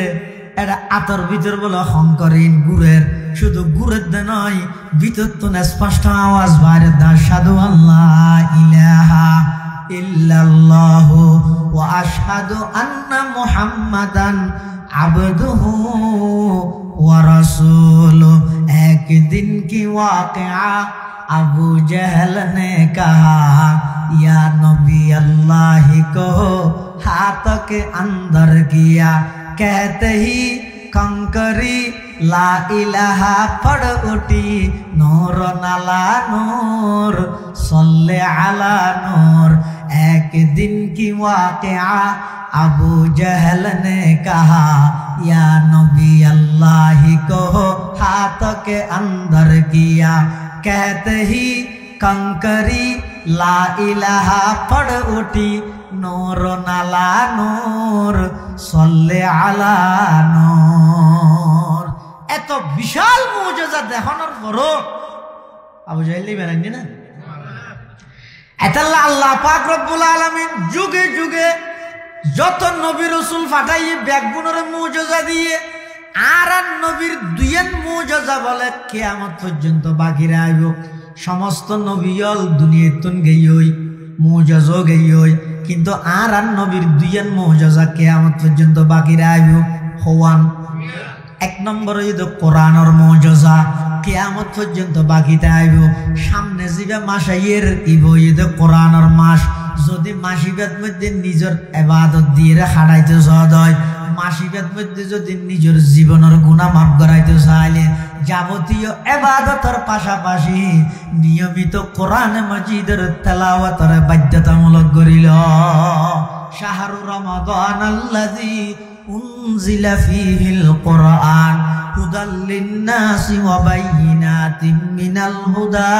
এটা আতর ভিতর বলে শঙ্করিন গুড়ের শুধু গুড়ের দে নয় ভিতর তো স্পষ্ট আওয়াজ বাইরে দা সাধু আল্লাহ ইলাহা ইল্লাল্লাহু ওয়া আশহাদু আন্না মুহাম্মাদান আবদুহু ওয়া রাসূলু এক দিন কি ওয়াকিয়া अबू जहल ने कहा या नबी अल्लाह को हाथ के अंदर किया कहते ही कंकरी ला इलाहा पढ़ उठी नूर नला नूर सल्ले अला नूर एक दिन की वाक़िया अबू जहल ने कहा या नबी अल्लाह को हाथ के अंदर किया कहते ही कंकरी ला इलाहा पढ़ उठी नूर नाला नूर सल्ले अला नूर এত বিশাল মুজিজা দেখানোর পরও আবু জাহেল বেরানি না এতাল্লাহ আল্লাহ পাক রব্বুল আলামিন যুগে যুগে যত নবী রাসূল পাঠাইয়ে ব্যাকগুণের মুজিজা দিয়ে আর নবীর দুইয়েন মুজিজা বলে কিয়ামত পর্যন্ত বাকি রাইব সমস্ত নবীল দুনিয়াতুন গইয়ই মুজিজা গইয়ই কিন্তু আর নবীর দুইয়েন মুজিজা কিয়ামত পর্যন্ত বাকি রাইব হওয়ান এক নম্বর হইল কোরআনের মুজিজা কিয়ামত পর্যন্ত বাকিতে আইব সামনে জিবা মাস আইয়ের ইব হইল কোরআনের মাস যদি মাসিবের মধ্যে নিজের ইবাদত দিয়ে হারাইতে সহজ হয় মাসিবের মধ্যে যদি নিজের জীবনের গুনাহ মাফ করাইতে চাইলে যাবতীয় ইবাদতের পাশাপাশি নিয়মিত কোরআন মাজিদের তেলাওয়াতের বাধ্যতামূলক করিল শাহরু রমাদান আল্লাযী উনজিলা ফীহিল কুরআন হুদাল লিন-নাসি ওয়া বাইয়িনাতিম মিনাল হুদা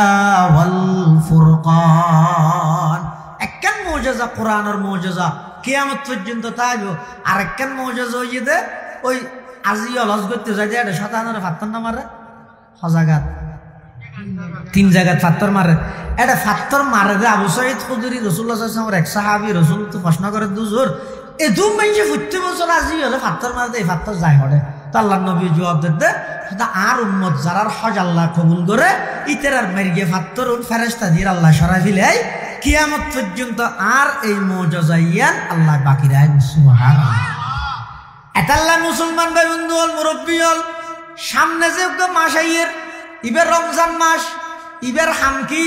ওয়াল ফুরকান একখান মুজিজা কোরআনের মুজিজা কিয়ামত পর্যন্ত তাইব আর একখান মুজিজা হইতে ওই আজি অলস করতে যাই এটা শতানের ফাত্তর না মারে হজাগাত 3 জায়গায় ফাত্তর মারে এটা ফাত্তর মারে দে আবু সাঈদ খুদরি রাসূলুল্লাহ সাল্লাল্লাহু আলাইহি ওয়াসাল্লাম এক সাহাবী রাসূল তো প্রশ্ন করে দুজোর এ দুম মাইছে 70 বছর আজি হলে ফাত্তর মারে দে ফাত্তর যায় হড়ে তো আল্লাহর নবী জবাব দিতে সেটা আর উম্মত যারার হজ আল্লাহ কবুল করে ইতেরার মেরগে ফাত্তর ফেরেশতা দিয়ে আল্লাহ সরাই দিলে কিয়ামত পর্যন্ত আর এই মুজিজা ইয়ান আল্লাহ বাকি রাখবেন সুবহানাল্লাহ এটাল্লা মুসলমান ভাই বন্ধু হল মুরব্বী হল সামনে যে মাস আইয়ের ইবার রমজান মাস ইবার হামকি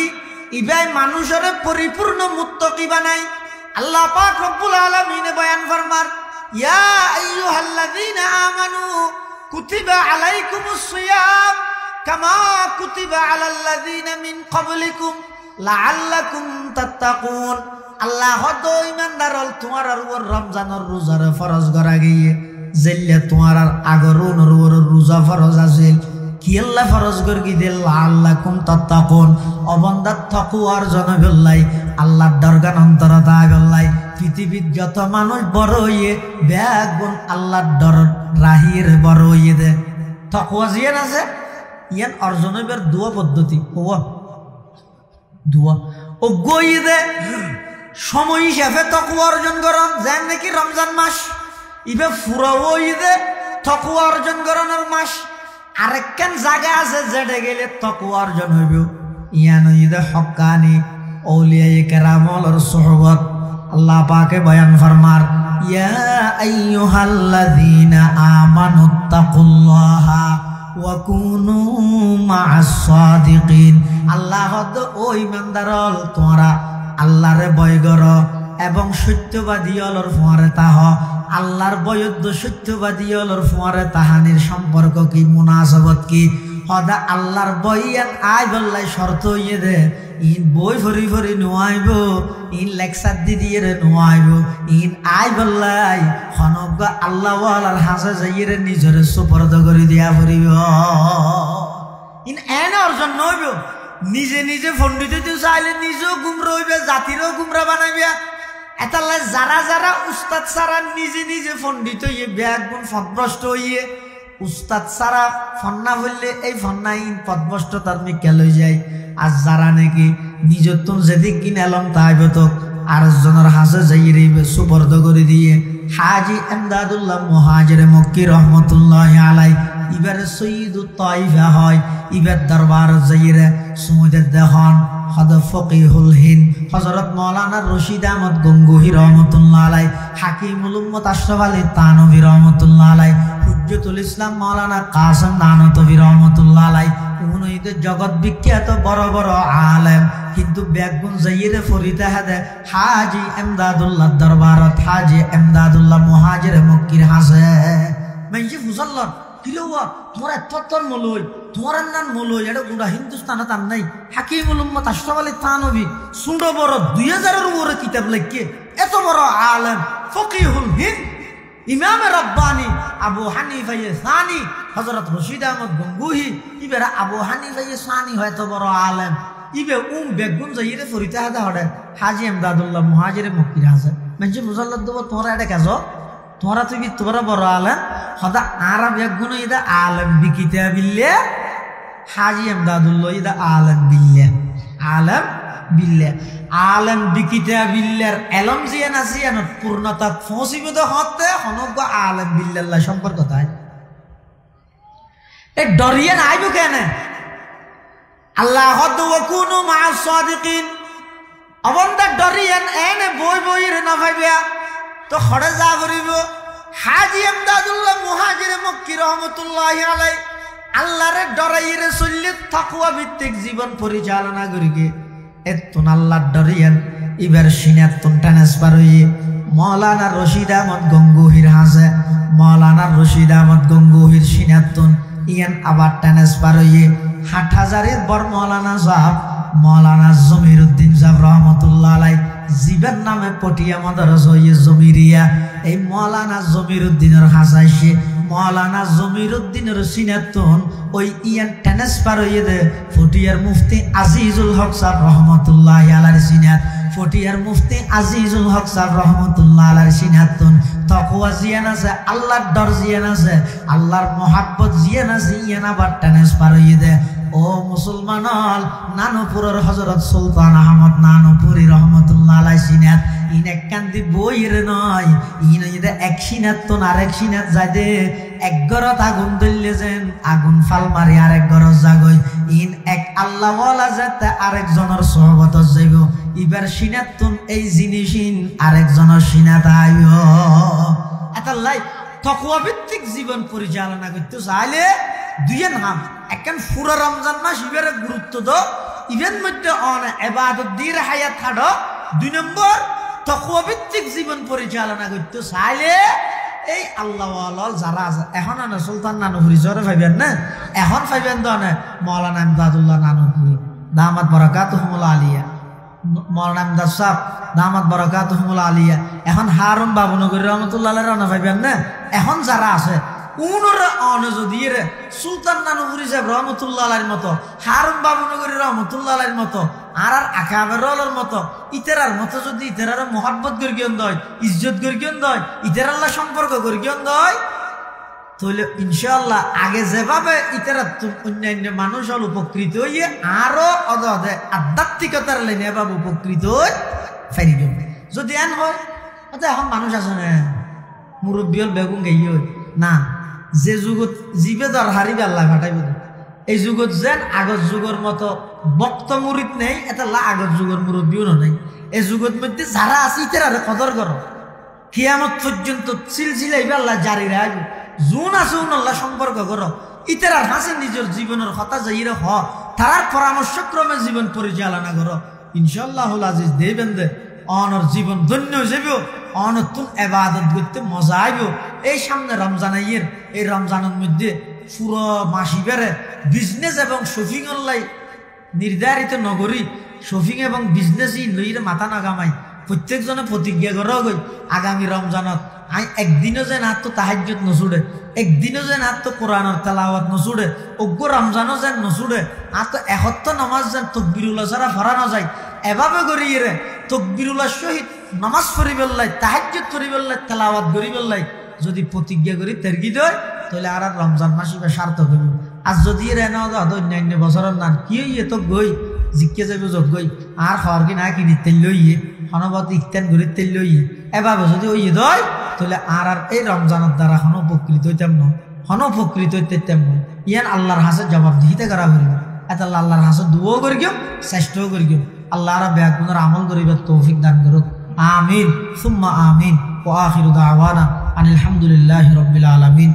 ইবাই মানুষের পরিপূর্ণ মুত্তাকি বানাই আল্লাহ পাক রব্বুল আলামিন বয়ান ফরমার ইয়া আইয়ুহাল্লাযীনা আমানু কুতিবা আলাইকুমুস সিয়াম কামা কুতিবা আলাল্লাযীনা মিন ক্বাবলিকুম লাআল্লাকুম তাত্তাকুন আল্লাহ হদ ইমানদার হল তোমার আর রমজানের রোজার ফরজ করা গিয়ে জেল্লা তোমার আর আগরুন রোজা ফরজ আছিল কি আল্লাহ ফরজ করকি দিল লাআল্লাকুম তাত্তাকুন অবন্দাত তাকওয়ার জন্য বললাই আল্লাহর দরগান অন্তরতা বললাই পৃথিবীর যত মানুষ বড় হইয়ে ব্যাগুন আল্লাহর ডর রাহির বড় হইয়ে দে তাকওয়া জিয়ান আছে ইয়ান অর্জনের দোয়া পদ্ধতি ওয়া দোয়া ও গইয়ে দে সময় হিসাবে তাকওয়া অর্জন করন যেন নাকি রমজান মাস ইবে ফুরাও ঈদে তাকওয়া অর্জন করানোর মাস আরেকখান জায়গা আছে যেটা গেলে তাকওয়া অর্জন হইব ইয়ান ঈদে হক্কানি আউলিয়ায়ে কেরামর সুহবত আল্লাহ পাকে বয়ান ফরমার ইয়া আইয়ুহাল্লাযীনা আমানুত্তাকুল্লাহা ওয়া কুনু মা'আস সাদিকিন আল্লাহ ও ঈমানদারল তোমরা আল্লাহরে ভয় করো এবং সত্যবাদী অলর ফুয়ারে তাহ আল্লাহর বয়দ্দ সত্যবাদী অলর ফুয়ারে তাহানির সম্পর্ক কি মুনাসাবত কি হদা আল্লাহর বইয়ান আই বললাই শর্ত ইয়ে দে ইন বই ফরি ফরি নোয়াইব ইন লেকচার দিয়ে নোয়াইব ইন আই বললাই হনজ্ঞ আল্লাহ ওয়ালার হাসে যাইয়ে নিজের সুপর্দ করে দিয়া ফরিব ইন এনে অর্জন নইব নিজে নিজে ফন্ডিত চাইলে নিজেও গুমরা হইবে জাতিরও গুমরা বানাইবে এতালে যারা যারা উস্তাদ সারা নিজে নিজে ফন্ডিত হইয়ে ব্যাগুন পথভ্রষ্ট হইয়ে উস্তাদ সারা ফন্না বললে এই ফন্না ইন পথভ্রষ্ট তার মিক্কা লই যায় আর যারা নাকি নিজের তো যেদিক কিনে এলাম তাইবে তো আর জনের হাসে যাইয়ে রইবে সুপর্দ করে দিয়ে হাজি এমদাদুল্লাহ মুহাজির মক্কি রহমতুল্লাহ আলাই ইবারে সৈয়দুত তাইফা হয় ইবার দরবার যাইয়ে সুমুদের দেহন হদ ফকিহুল হিন্দ হযরত মাওলানা রশিদ আহমদ গঙ্গোহী রহমাতুল্লাহ আলাইহি হাকিমুল উম্মত আশরাফ আলী তানভী রহমাতুল্লাহ আলাইহি হুজ্জতুল ইসলাম মাওলানা কাসেম নানতভী রহমাতুল্লাহ আলাইহি উনিদের জগৎ বিখ্যাত বড় বড় আলেম কিন্তু বেগুন যাইরে ফরিদা হাদে হাজি এমদাদুল্লাহ দরবারত হাজি এমদাদুল্লাহ মুহাজির মক্কির হাসে মাইজি ফুসাল্লাহ কিলোয়া তোমার এততন মলই তোমার নাম মলই এটা গোটা হিন্দুস্তানত আন নাই হাকিমুল উম্মত আশরাফ আলী থানভী সুন্ড বড় 2000 এর উপরে কিতাব লিখে এত বড় আলেম ফকিহুল হিন্দ ইমাম রব্বানি আবু হানিফা সানি হযরত রশিদ আহমদ গঙ্গোহী ইবেরা আবু হানিফা সানি হয় তো বড় আলেম ইবে বেগুন যাইরে ফরিতা হাদা হড়ে হাজি এমদাদুল্লাহ মুহাজির মক্কির হাসে মানে মুসাল্লাদ দেব তোরা এটা কাজ তোরা তুই তোরা বড় আলেম হদা আরব একগুণ ইদা আলেম বিকিতা বিল্লে হাজি এমদাদুল্লাহ ইদা আলেম বিল্লে আলেম বিল্লে আলেম বিকিতা বিল্লের এলম জিয়ান আসিয়ান পূর্ণতা পৌঁছিব হতে হনজ্ঞ আলেম বিল্লাল্লাহ সম্পর্ক তাই এ ডরিয়ে আইব কেন আল্লাহ হদ ওয়াকুনু মা'আস সাদিকিন অবন্দা ডরিয়েন এনে বই বই রে না ভাইবা তো খড়ে যা করিব হাজী ইমদাদুল্লাহ মুহাজির মক্কি রহমতুল্লাহি আলাইহি আল্লাহরে ডরাইরে চললে তাকওয়া ভিত্তিক জীবন পরিচালনা করিগে এতন আল্লাহর ডরিয়েন এবার সিনাতুন ট্রান্সফার হইয়ে মাওলানা রশিদ আহমদ গঙ্গোহীর হাজে মাওলানা রশিদ আহমদ গঙ্গোহীর সিনাতুন ইয়ান আবার ট্রান্সফার হইয়ে হাটহাজারির বর মাওলানা সাহেব মাওলানা জমিরউদ্দিন সাহেব রহমতুল্লাহ আলাইহি জীবের নামে পটিয়া মাদ্রাসা হইয়ে জমিরিয়া এই মাওলানা জমিরউদ্দিনের হাসাইছে মাওলানা জমিরউদ্দিনের সিনাতুন ওই ইয়ান ট্রান্সফার হইয়ে দে ফটিয়ার মুফতি আজিজুল হক সাহেব রহমতুল্লাহি আলাইহি সিনাত ফটিয়ার মুফতি আজিজুল হক সাহেব রহমতুল্লাহ আলাইহি সিনাতুন তাকওয়া জিয়ান আছে আল্লাহর ডর জিয়ান আছে আল্লাহর মহব্বত জিয়ান আছে ইয়ান আবার ট্রান্সফার হইয়ে দে ও মুসলমান নানুপুরের হযরত সুলতান আহমদ নানুপুরি রহমতুল্লাহ আলাইহি সিনাত ইন এক কান্দি বইর নয় ইন ইদে এক সিনাত তো আরেক সিনাত যায় দে এক গরত আগুন ধরলে যেন আগুন ফাল মারি আরেক গরত জাগই ইন এক আল্লাহ ওয়ালা যেতে আরেকজনের সোহবত যাইব ইবার সিনাতুন এই জিনিসিন আরেকজনের সিনাত আইও এটা লাইফ তাকওয়া ভিত্তিক জীবন পরিচালনা করতে চাইলে দুইয়ের নাম একখান পুরো রমজান মাস ইবারে গুরুত্ব দো ইভেন মধ্যে অন ইবাদত দিয়ে হায়াত থাকো দুই নম্বর তাকওয়া ভিত্তিক জীবন পরিচালনা করতে চাইলে এই আল্লাহ ওয়ালা যারা আছে এখন না সুলতান নানুপুরি জরে ভাইবেন না এখন ভাইবেন তো না মাওলানা ইমদাদুল্লাহ নানুপুরি দামাত বারাকাতুহুল আলিয়া মাওলানা ইমদাদ সাহেব দামাত বারাকাতুহুল আলিয়া এখন হারুন বাবুনগরী রহমতুল্লাহ আলাইহি রানা ভাইবেন না এখন যারা আছে উনরা অন যদি রে সুলতান নানুপুরি সাহেব রহমতুল্লাহ আলাইহির মতো হারুন বাবুনগরী রহমতুল্লাহ আলাইহির মতো আর আকাবেরর মতো ইতেরার মতো যদি ইতেরার মহব্বত করিয়ন দয় ইজ্জত করিয়ন দয় ইতের আল্লাহ সম্পর্ক করিয়ন দয় তাহলে ইনশাআল্লাহ আগে যেভাবে ইতেরা অন্যান্য মানুষ হল উপকৃত হইয়ে আরো অদে আধ্যাত্মিকতার লাইনে এভাবে উপকৃত হই ফেরি যাবে যদি এন হয় এখন মানুষ আছে না মুরব্বী হল বেগুন গাই না যে যুগত জীবে দর হারিবে আল্লাহ ফাটাইব এই যুগত যেন আগর যুগের মতো বক্ত মুরিদ নেই এটা আগর যুগের মুরব্বীও নেই এই যুগত মধ্যে যারা আছে ইতেরা কদর করো কিয়ামত পর্যন্ত সিলসিলা আল্লাহ জারি রাখবে জুন আছে আল্লাহ সম্পর্ক করো ইতেরা হাসে নিজের জীবনের কথা যাইরে হ তার পরামর্শক্রমে জীবন পরিচালনা করো ইনশাআল্লাহ আজিজ দেবেন দে অনর জীবন ধন্য যাব অনতুন ইবাদত করতে মজা আইব এই সামনে রমজান আইয়ের এই রমজানের মধ্যে পুরো মাসি বেড়ে বিজনেস এবং শপিং লাই নির্ধারিত নগরী শপিং এবং বিজনেসই লইরে মাথা নাগামাই প্রত্যেকজনে প্রতিজ্ঞা করা গই আগামী রমজানত আই একদিনও যেন হাত তো তাহাজ্জুদ নছুড়ে একদিনও যেন হাত তো কোরআনের তেলাওয়াত নছুড়ে অজ্ঞ রমজানও যেন নছুড়ে আর তো একত্র নামাজ যেন তকবিরুল্লাহ ছাড়া ফরানো যায় এভাবে করিয়ে রে তকবিরুল্লাহ সহিত নামাজ পড়ি বেল্লাই তাহাজ্জুদ পড়ি বেল্লাই তেলাওয়াত করি বেল্লাই যদি প্রতিজ্ঞা করি তেরগি দেয় তাহলে আর রমজান মাস বা সার্থক হইব আর যদি রে না অন্যান্য বছরের নাম কি হইয়ে তো গই জিজ্ঞে যাবে যোগ গই আর হর কি না কিনি তেল লইয়ে হনবত ইত্যান ঘুরে তেল লইয়ে এভাবে যদি ওই দয় তাহলে আর এই রমজানের দ্বারা হন উপকৃত হইতাম না হন উপকৃত হইতাম না ইয়ান আল্লাহর হাসে জবাব দিতে করা করিব এত আল্লাহর হাসে দুও করি গিয়ে চেষ্টাও করি গিয়ে আল্লাহ ব্যাগুনের আমল করিবার তৌফিক দান করুক আমিন সুম্মা আমিন ওয়া আখিরু দাওয়ানা আনিল হামদুলিল্লাহি রাব্বিল আলামিন।